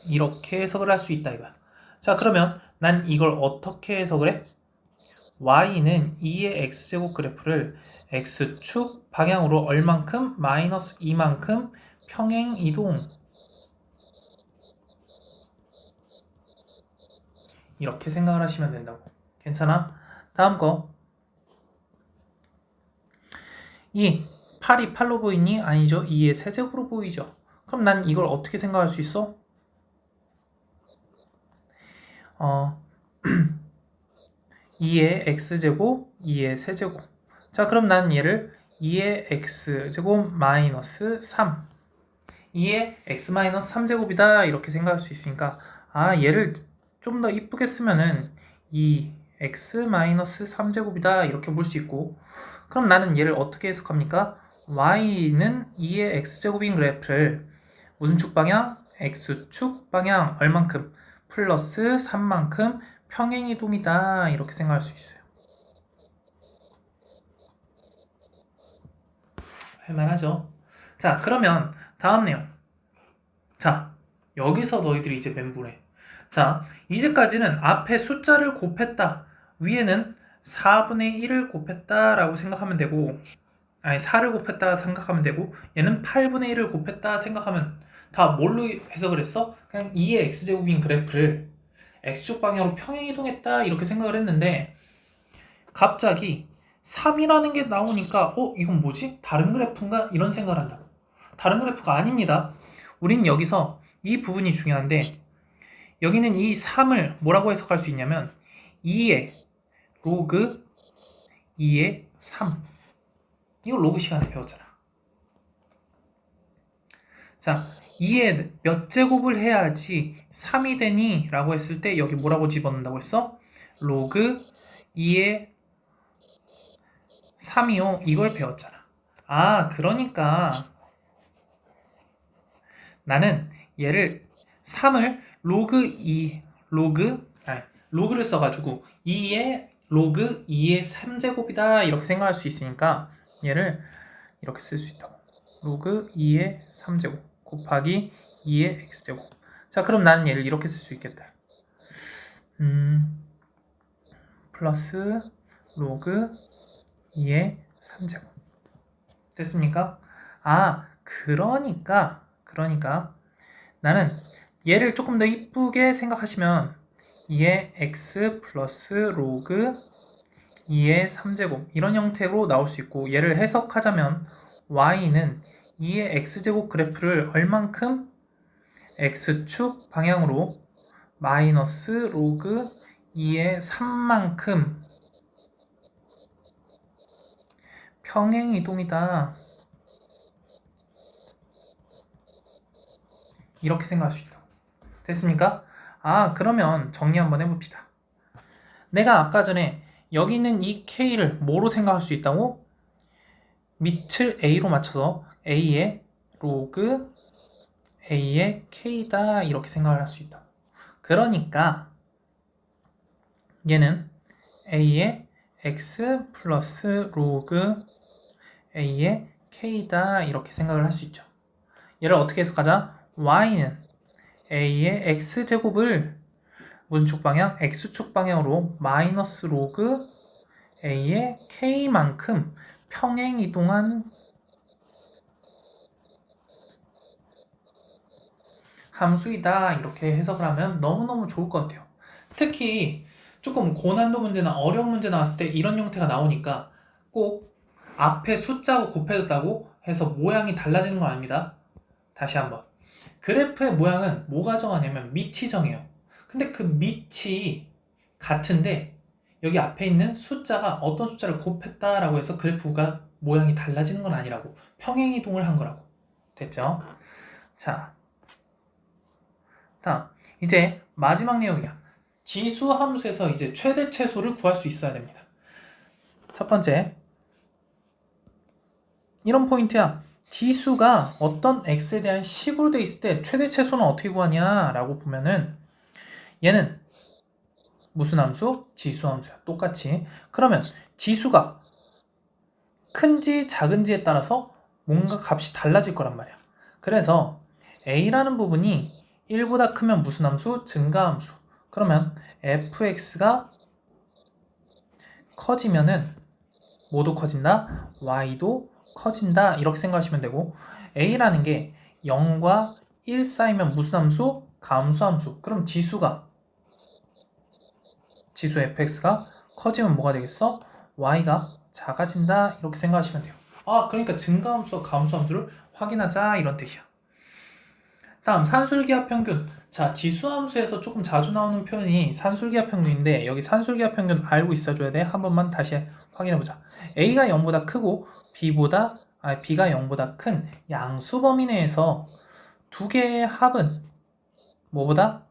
이렇게 해석을 할 수 있다 이거야. 자, 그러면 난 이걸 어떻게 해석을 해? y는 2의 x제곱 그래프를 x축 방향으로 얼만큼? 마이너스 2만큼 평행 이동 이렇게 생각을 하시면 된다고. 괜찮아? 다음 거. 이 8이 8로 보이니? 아니죠. 2의 세제곱으로 보이죠. 그럼 난 이걸 어떻게 생각할 수 있어? 2의 x제곱, 2의 세제곱. 자, 그럼 난 얘를 2의 x제곱 마이너스 3 2의 x 마이너스 3제곱이다 이렇게 생각할 수 있으니까 얘를 좀 더 이쁘게 쓰면은 2x 마이너스 3제곱이다 이렇게 볼 수 있고, 그럼 나는 얘를 어떻게 해석합니까? y는 2의 x제곱인 그래프를 무슨 축 방향? x축 방향 얼만큼? 플러스 3만큼 평행이동이다 이렇게 생각할 수 있어요. 할만하죠? 자, 그러면 다음 내용. 자, 여기서 너희들이 이제 멘붕해. 자, 이제까지는 앞에 숫자를 곱했다. 위에는 4분의 1을 곱했다 라고 생각하면 되고, 아니 4를 곱했다 생각하면 되고, 얘는 8분의 1을 곱했다 생각하면 다 뭘로 해석을 했어? 그냥 2의 x제곱인 그래프를 x축 방향으로 평행이동했다 이렇게 생각을 했는데, 갑자기 3이라는 게 나오니까 이건 뭐지? 다른 그래프인가? 이런 생각을 한다고. 다른 그래프가 아닙니다. 우린 여기서 이 부분이 중요한데, 여기는 이 3을 뭐라고 해석할 수 있냐면 2의 로그 2의 3. 이거 로그 시간에 배웠잖아. 자, 2의 몇 제곱을 해야지 3이 되니? 라고 했을 때 여기 뭐라고 집어넣는다고 했어? 로그 2의 3이요. 이걸 배웠잖아. 그러니까 나는 얘를 3을 로그를 써가지고 2의 로그 2의 3제곱이다 이렇게 생각할 수 있으니까 얘를 이렇게 쓸 수 있다고. 로그 2의 3제곱 곱하기 2의 x제곱. 자, 그럼 나는 얘를 이렇게 쓸 수 있겠다. 플러스 로그 2의 3제곱. 됐습니까? 그러니까 나는 얘를 조금 더 이쁘게 생각하시면 2의 x 플러스 로그 2의 3제곱 이런 형태로 나올 수 있고, 얘를 해석하자면 y는 2의 x제곱 그래프를 얼만큼? x축 방향으로 마이너스 로그 2의 3만큼 평행이동이다 이렇게 생각할 수 있다. 됐습니까? 그러면 정리 한번 해봅시다. 내가 아까 전에 여기 있는 이 K를 뭐로 생각할 수 있다고? 밑을 A로 맞춰서 A의 로그 A의 K다 이렇게 생각을 할 수 있다. 그러니까 얘는 A의 X 플러스 로그 A의 K다 이렇게 생각을 할 수 있죠. 얘를 어떻게 해석하자? Y는 A의 X제곱을 무슨 축 방향? X축 방향으로 마이너스 로그 A의 K만큼 평행 이동한 함수이다 이렇게 해석을 하면 너무너무 좋을 것 같아요. 특히 조금 고난도 문제나 어려운 문제 나왔을 때 이런 형태가 나오니까 꼭 앞에 숫자하고 곱해졌다고 해서 모양이 달라지는 건 아닙니다. 다시 한번. 그래프의 모양은 뭐가 정하냐면 밑이 정해요. 근데 그 밑이 같은데 여기 앞에 있는 숫자가 어떤 숫자를 곱했다라고 해서 그래프가 모양이 달라지는 건 아니라고. 평행이동을 한 거라고. 됐죠? 자, 다음 이제 마지막 내용이야. 지수 함수에서 이제 최대 최소를 구할 수 있어야 됩니다. 첫 번째, 이런 포인트야. 지수가 어떤 x에 대한 식으로 돼 있을 때 최대 최소는 어떻게 구하냐라고 보면은 얘는 무슨 함수? 지수 함수야. 똑같이. 그러면 지수가 큰지 작은지에 따라서 뭔가 값이 달라질 거란 말이야. 그래서 a라는 부분이 1보다 크면 무슨 함수? 증가함수. 그러면 fx가 커지면은 뭐도 커진다? y도 커진다. 이렇게 생각하시면 되고 a라는 게 0과 1 사이면 무슨 함수? 감소함수. 그럼 지수 fx가 커지면 뭐가 되겠어? y가 작아진다. 이렇게 생각하시면 돼요. 그러니까 증가함수와 감소함수를 확인하자 이런 뜻이야. 다음 산술기하 평균. 자, 지수함수에서 조금 자주 나오는 표현이 산술기하 평균인데 여기 산술기하 평균 알고 있어줘야 돼. 한 번만 다시 확인해보자. a가 0보다 크고 b가 0보다 큰 양수 범위 내에서 두 개의 합은 뭐보다?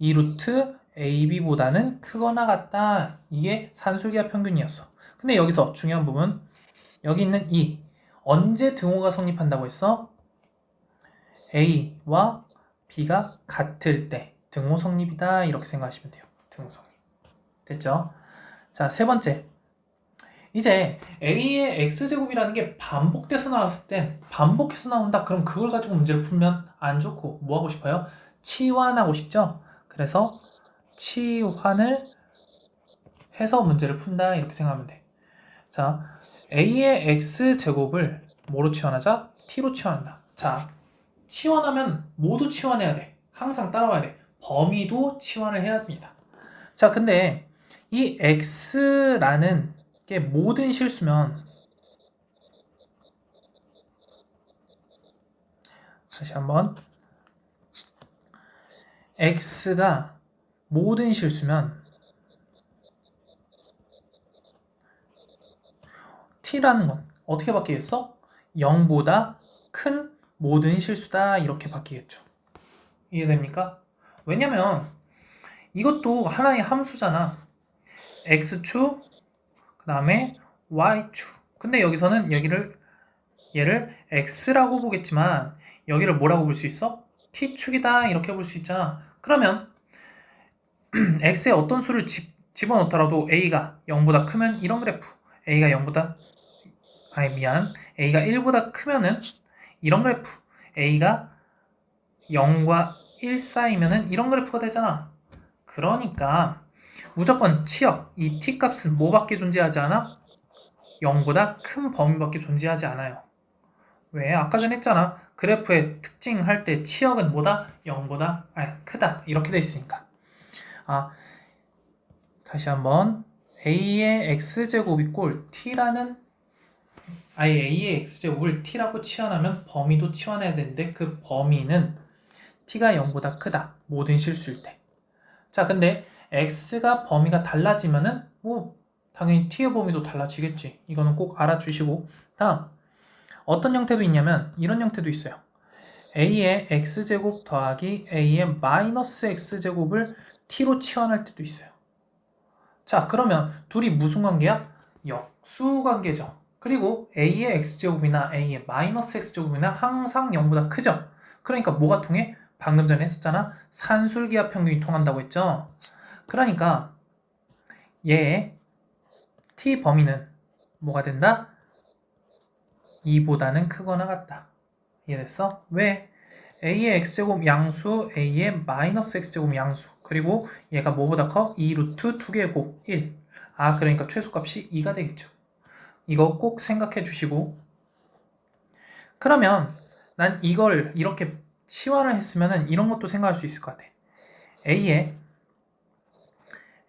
2루트 ab보다는 크거나 같다. 이게 산술기하 평균이었어. 근데 여기서 중요한 부분, 여기 있는 언제 등호가 성립한다고 했어? a와 b가 같을 때 등호 성립이다. 이렇게 생각하시면 돼요. 등호 성립. 됐죠? 자, 세 번째. 이제 a의 x제곱이라는 게 반복돼서 나왔을 땐 반복해서 나온다. 그럼 그걸 가지고 문제를 풀면 안 좋고 뭐 하고 싶어요? 치환하고 싶죠? 그래서 치환을 해서 문제를 푼다. 이렇게 생각하면 돼. 자, a의 x제곱을 뭐로 치환하자? t로 치환한다. 자, 치환하면 모두 치환해야 돼. 항상 따라와야 돼. 범위도 치환을 해야 합니다. 자, 근데 이 x라는 게 모든 실수면 다시 한번 x가 모든 실수면 t라는 건 어떻게 바뀌겠어? 0보다 큰 모든 실수다 이렇게 바뀌겠죠. 이해됩니까? 왜냐면 이것도 하나의 함수잖아. x축 그 다음에 y축. 근데 여기서는 얘를 x라고 보겠지만 여기를 뭐라고 볼 수 있어? t축이다 이렇게 볼 수 있잖아. 그러면 x에 어떤 수를 집어넣더라도 a가 0보다 크면 이런 그래프, a가 1보다 크면은 이런 그래프, a가 0과 1 사이면은 이런 그래프가 되잖아. 그러니까 무조건 치역, 이 t값은 뭐밖에 존재하지 않아? 0보다 큰 범위밖에 존재하지 않아요. 왜? 아까 전에 했잖아. 그래프의 특징 할 때 치역은 뭐다? 0보다 크다. 이렇게 돼 있으니까. 다시 한번 a의 x제곱이 꼴 t라는 a의 x제곱을 t라고 치환하면 범위도 치환해야 되는데 그 범위는 t가 0보다 크다. 모든 실수일 때. 자, 근데 x가 범위가 달라지면은 당연히 t의 범위도 달라지겠지. 이거는 꼭 알아주시고 다음 어떤 형태도 있냐면 이런 형태도 있어요. a의 x제곱 더하기 a의 마이너스 x제곱을 t로 치환할 때도 있어요. 자, 그러면 둘이 무슨 관계야? 역수 관계죠. 그리고 a의 x제곱이나 a의 마이너스 x제곱이나 항상 0보다 크죠. 그러니까 뭐가 통해? 방금 전에 했었잖아. 산술기하 평균이 통한다고 했죠. 그러니까 얘의 t 범위는 뭐가 된다? 2보다는 크거나 같다. 이해됐어? 왜? a의 x제곱 양수, a의 마이너스 x제곱 양수. 그리고 얘가 뭐보다 커? 2루트 2개 곱 1. 그러니까 최소값이 2가 되겠죠. 이거 꼭 생각해 주시고. 그러면 난 이걸 이렇게 치환을 했으면은 이런 것도 생각할 수 있을 것 같아. a의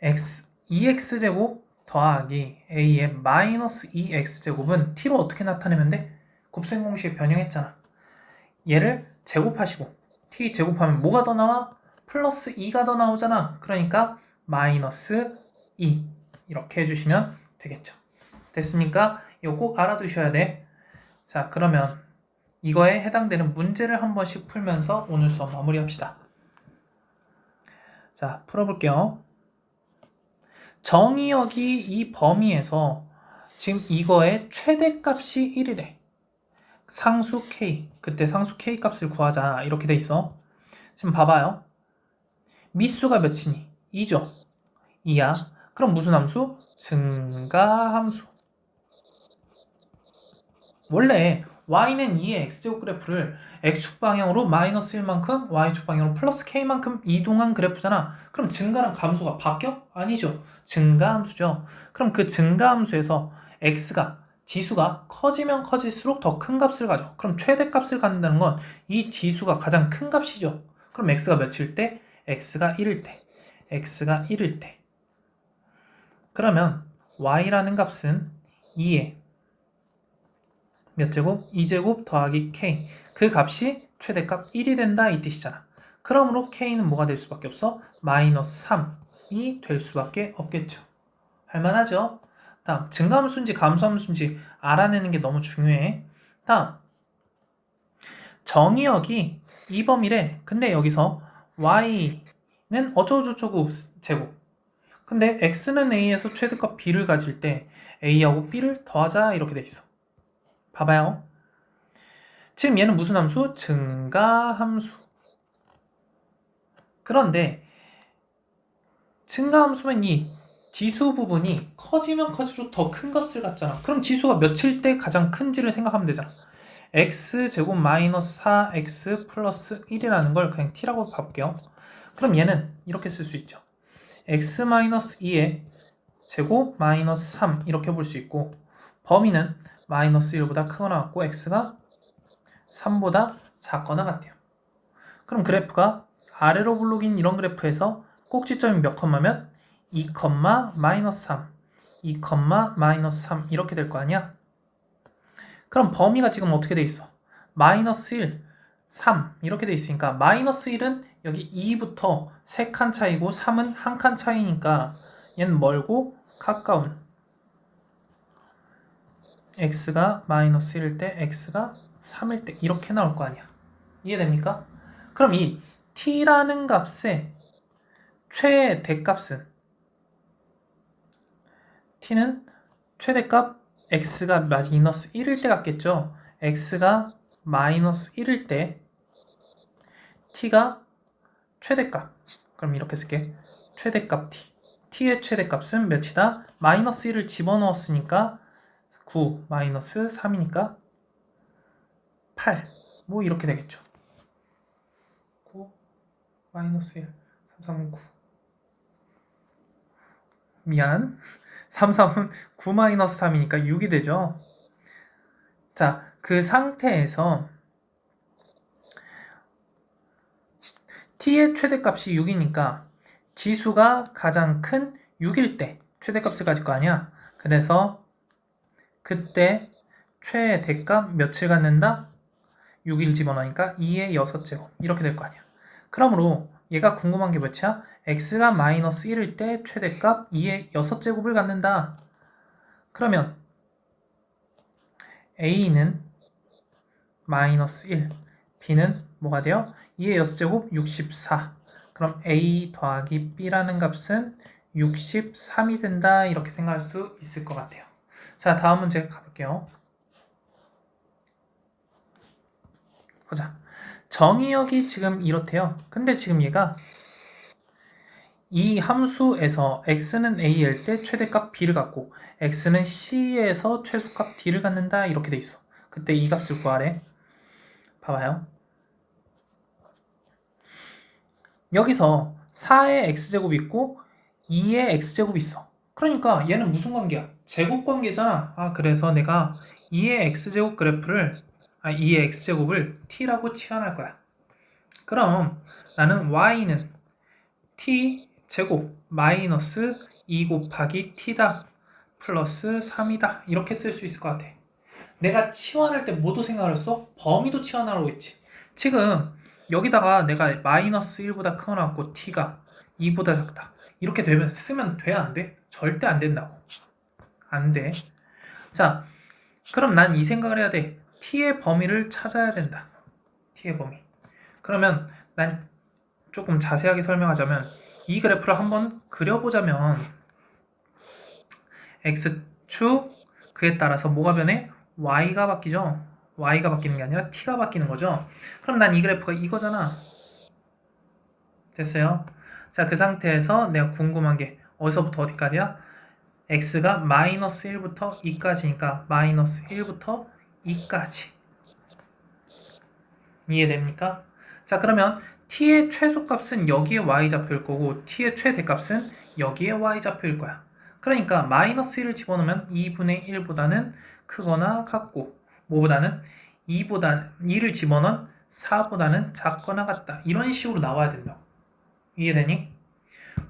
x 2x제곱 더하기 a의 마이너스 2x제곱은 t로 어떻게 나타내면 돼? 곱셈 공식에 변형했잖아. 얘를 제곱하시고 t 제곱하면 뭐가 더 나와? 플러스 2가 더 나오잖아. 그러니까 마이너스 2 이렇게 해주시면 되겠죠. 됐습니까? 이거 꼭 알아두셔야 돼. 자, 그러면 이거에 해당되는 문제를 한 번씩 풀면서 오늘 수업 마무리합시다. 자, 풀어볼게요. 정의역이 이 범위에서 지금 이거의 최대값이 1이래. 상수 k, 그때 상수 k 값을 구하자 이렇게 돼 있어. 지금 봐봐요. 미수가 몇이니? 2죠. 2야. 그럼 무슨 함수? 증가함수. 원래 y는 2의 x제곱 그래프를 x축 방향으로 마이너스 1만큼 y축 방향으로 플러스 k만큼 이동한 그래프잖아. 그럼 증가랑 감소가 바뀌어? 아니죠. 증가함수죠. 그럼 그 증가함수에서 x가 지수가 커지면 커질수록 더 큰 값을 가져. 그럼 최대값을 갖는다는 건 이 지수가 가장 큰 값이죠. 그럼 x가 몇일 때? x가 1일 때. x가 1일 때. 그러면 y라는 값은 2의 몇 제곱? 2제곱 더하기 k. 그 값이 최대값 1이 된다 이 뜻이잖아. 그러므로 k는 뭐가 될 수밖에 없어? 마이너스 3이 될 수밖에 없겠죠. 할만하죠? 다음, 증가함수인지 감소함수인지 알아내는 게 너무 중요해. 다음, 정의역이 2범위래. 근데 여기서 y는 어쩌고저쩌고 제곱. 근데 x는 a에서 최대값 b를 가질 때 a하고 b를 더하자 이렇게 돼 있어. 봐봐요. 지금 얘는 무슨 함수? 증가함수. 그런데 증가함수면 이 지수 부분이 커지면 커질수록 더 큰 값을 갖잖아. 그럼 지수가 몇일 때 가장 큰지를 생각하면 되잖아. x제곱 마이너스 4x 플러스 1이라는 걸 그냥 t라고 봐볼게요. 그럼 얘는 이렇게 쓸 수 있죠. x 마이너스 2의 제곱 마이너스 3 이렇게 볼 수 있고 범위는 마이너스 1보다 크거나 같고 x가 3보다 작거나 같아요. 그럼 그래프가 아래로 블록인 이런 그래프에서 꼭지점이 몇 컴마면 2, 마이너스 3, 2, 마이너스 3 이렇게 될 거 아니야? 그럼 범위가 지금 어떻게 돼 있어? 마이너스 1, 3 이렇게 돼 있으니까 마이너스 1은 여기 2부터 3칸 차이고 3은 1칸 차이니까 얘는 멀고 가까운 x가 마이너스 1일 때 x가 3일 때 이렇게 나올 거 아니야. 이해됩니까? 그럼 이 t라는 값의 최대값은 t는 최대값 x가 마이너스 1일 때 같겠죠. x가 마이너스 1일 때 t가 최대값. 그럼 이렇게 쓸게. 최대값 t. t의 최대값은 몇이다? 마이너스 1을 집어넣었으니까 9 마이너스 3이니까 8. 뭐 이렇게 되겠죠. 9 마이너스 1 3, 3은 9 미안 3, 3은 9 마이너스 3이니까 6이 되죠. 자, 그 상태에서 t의 최대값이 6이니까 지수가 가장 큰 6일 때 최대값을 가질 거 아니야. 그래서 그때 최대값 몇을 갖는다? 6일 집어넣으니까 2의 6제곱 이렇게 될 거 아니야. 그러므로 얘가 궁금한 게 몇이야? x가 마이너스 1일 때 최대값 2의 6제곱을 갖는다. 그러면 a는 마이너스 1, b는 뭐가 돼요? 2의 6제곱 64. 그럼 a 더하기 b라는 값은 63이 된다. 이렇게 생각할 수 있을 것 같아요. 자, 다음 문제 가볼게요. 보자. 정의역이 지금 이렇대요. 근데 지금 얘가 이 함수에서 x는 a일 때 최대값 b를 갖고 x는 c에서 최소값 d를 갖는다 이렇게 돼 있어. 그때 이 값을 구하래. 봐봐요. 여기서 4의 x제곱이 있고 2의 x제곱이 있어. 그러니까 얘는 무슨 관계야? 제곱 관계잖아. 아, 그래서 내가 2의 x제곱 그래프를 2의 x제곱을 t라고 치환할 거야. 그럼 나는 y는 t 제곱 마이너스 2 곱하기 t다 플러스 3이다 이렇게 쓸 수 있을 것 같아. 내가 치환할 때 뭐도 생각을 했어? 범위도 치환하라고 했지. 지금 여기다가 내가 마이너스 1보다 큰 거 나왔고 t가 2보다 작다 이렇게 되면 쓰면 돼? 안 돼? 절대 안 된다고. 안 돼. 자, 그럼 난 이 생각을 해야 돼. t의 범위를 찾아야 된다. t의 범위. 그러면 난 조금 자세하게 설명하자면 이 그래프를 한번 그려보자면 x축 그에 따라서 뭐가 변해? y가 바뀌죠. y가 바뀌는 게 아니라 t가 바뀌는 거죠. 그럼 난 이 그래프가 이거잖아. 됐어요? 자, 그 상태에서 내가 궁금한 게 어디서부터 어디까지야? x가 마이너스 1부터 2까지니까 마이너스 1부터 2까지 이해됩니까? 자, 그러면 t의 최소값은 여기에 y좌표일 거고 t의 최대값은 여기에 y좌표일 거야. 그러니까 마이너스 1을 집어넣으면 2분의 1보다는 크거나 같고 뭐보다는 2를 집어넣은 4보다는 작거나 같다. 이런 식으로 나와야 된다고. 이해되니?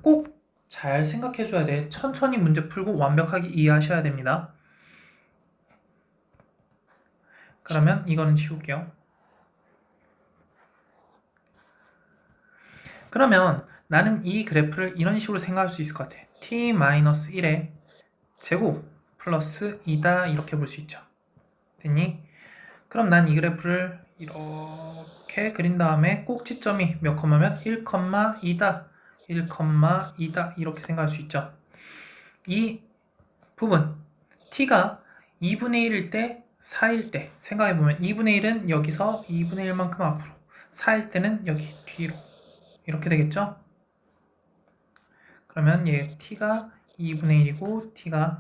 꼭 잘 생각해 줘야 돼. 천천히 문제 풀고 완벽하게 이해하셔야 됩니다. 그러면 이거는 지울게요. 그러면 나는 이 그래프를 이런 식으로 생각할 수 있을 것 같아. t-1의 제곱 플러스 2다 이렇게 볼 수 있죠. 됐니? 그럼 난 이 그래프를 이렇게 그린 다음에 꼭지점이 몇 컴마면 1,2다 1,2다 이렇게 생각할 수 있죠. 이 부분 t가 2분의 1일 때 4일 때 생각해보면 2분의 1은 여기서 2분의 1만큼 앞으로 4일 때는 여기 뒤로 이렇게 되겠죠? 그러면 얘 t가 2분의 1이고 t가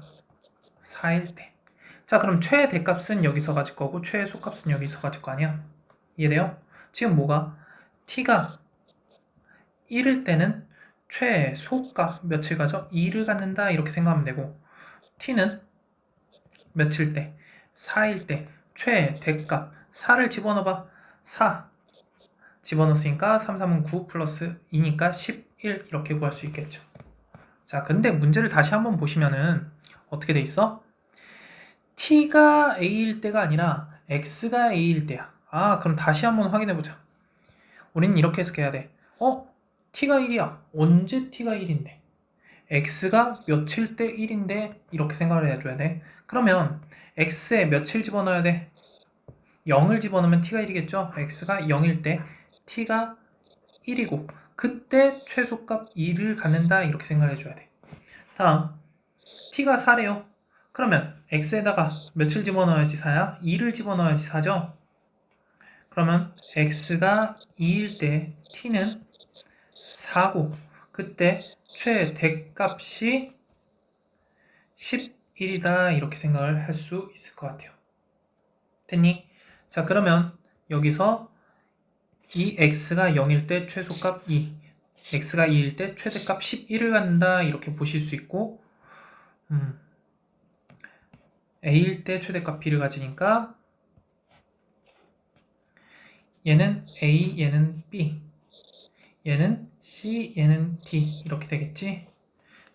4일 때. 자, 그럼 최대값은 여기서 가질 거고 최소값은 여기서 가질 거 아니야? 이해돼요? 지금 뭐가? t가 1일 때는 최소값 며칠 가죠? 2를 갖는다 이렇게 생각하면 되고 t는 며칠 때? 4일 때 최대값 4를 집어넣어봐. 4 집어넣었으니까 3, 3은 9 플러스 2니까 11 이렇게 구할 수 있겠죠. 자, 근데 문제를 다시 한번 보시면은 어떻게 돼 있어? t가 a일 때가 아니라 x가 a일 때야. 아, 그럼 다시 한번 확인해 보자. 우리는 이렇게 해석해야 돼. t가 1이야. 언제 t가 1인데? x가 며칠 때 1인데 이렇게 생각을 해줘야 돼. 그러면 x에 며칠 집어넣어야 돼? 0을 집어넣으면 t가 1이겠죠? x가 0일 때 t가 1이고 그때 최소값 2를 갖는다 이렇게 생각을 해줘야 돼. 다음 t가 4래요. 그러면 x에다가 며칠 집어넣어야지 4야? 2를 집어넣어야지 4죠? 그러면 x가 2일 때 t는 4고 그때 최대값이 11이다 이렇게 생각을 할 수 있을 것 같아요. 됐니? 자, 그러면 여기서 이 x가 0일 때 최소값 2, x가 2일 때 최대값 11을 갖는다 이렇게 보실 수 있고 a일 때 최대값 b를 가지니까 얘는 a, 얘는 b, 얘는 c, 얘는 d 이렇게 되겠지?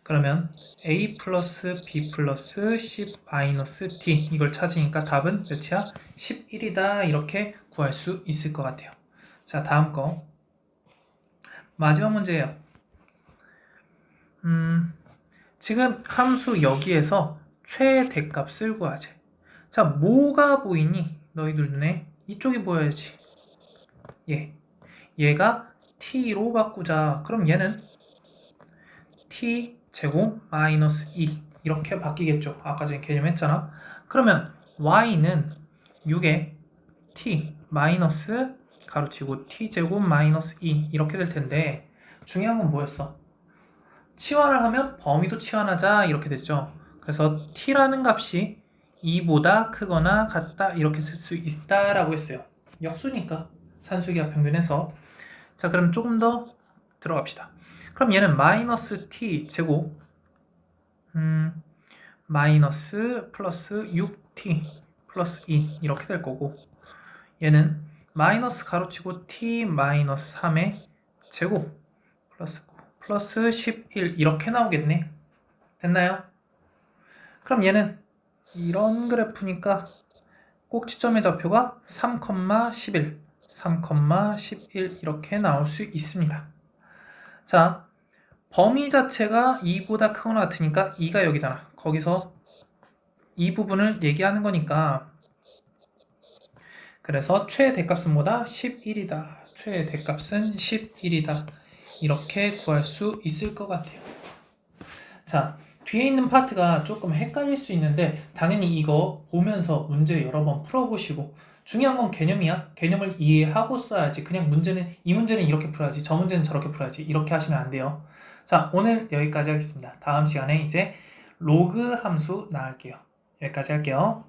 그러면 a 플러스 b 플러스 c 마이너스 d 이걸 찾으니까 답은 몇이야? 11이다 이렇게 구할 수 있을 것 같아요. 자, 다음 거 마지막 문제예요. 지금 함수 여기에서 최대값을 구하지. 자, 뭐가 보이니? 너희들 눈에 이쪽이 보여야지. 얘가 t로 바꾸자. 그럼 얘는 t 제곱 마이너스 2 이렇게 바뀌겠죠. 아까 전에 개념했잖아. 그러면 y는 6에 t 마이너스 가로치고 t 제곱 마이너스 2 이렇게 될 텐데 중요한 건 뭐였어? 치환을 하면 범위도 치환하자 이렇게 됐죠. 그래서 t라는 값이 2보다 크거나 같다 이렇게 쓸 수 있다라고 했어요. 역수니까 산수기하 평균해서. 자, 그럼 조금 더 들어갑시다. 그럼 얘는 마이너스 t 제곱 마이너스 플러스 6t 플러스 2 이렇게 될 거고 얘는 마이너스 가로치고 t 마이너스 3의 제곱 플러스 9 플러스 11 이렇게 나오겠네. 됐나요? 그럼 얘는 이런 그래프니까 꼭지점의 좌표가 3,11, 3,11 이렇게 나올 수 있습니다. 자, 범위 자체가 2보다 크거나 같으니까 2가 여기잖아. 거기서 이 부분을 얘기하는 거니까 그래서 최대값은 뭐다? 11이다. 최대값은 11이다. 이렇게 구할 수 있을 것 같아요. 자, 뒤에 있는 파트가 조금 헷갈릴 수 있는데 당연히 이거 보면서 문제 여러 번 풀어보시고 중요한 건 개념이야. 개념을 이해하고 써야지. 그냥 문제는 이 문제는 이렇게 풀어야지. 저 문제는 저렇게 풀어야지. 이렇게 하시면 안 돼요. 자, 오늘 여기까지 하겠습니다. 다음 시간에 이제 로그 함수 나갈게요. 여기까지 할게요.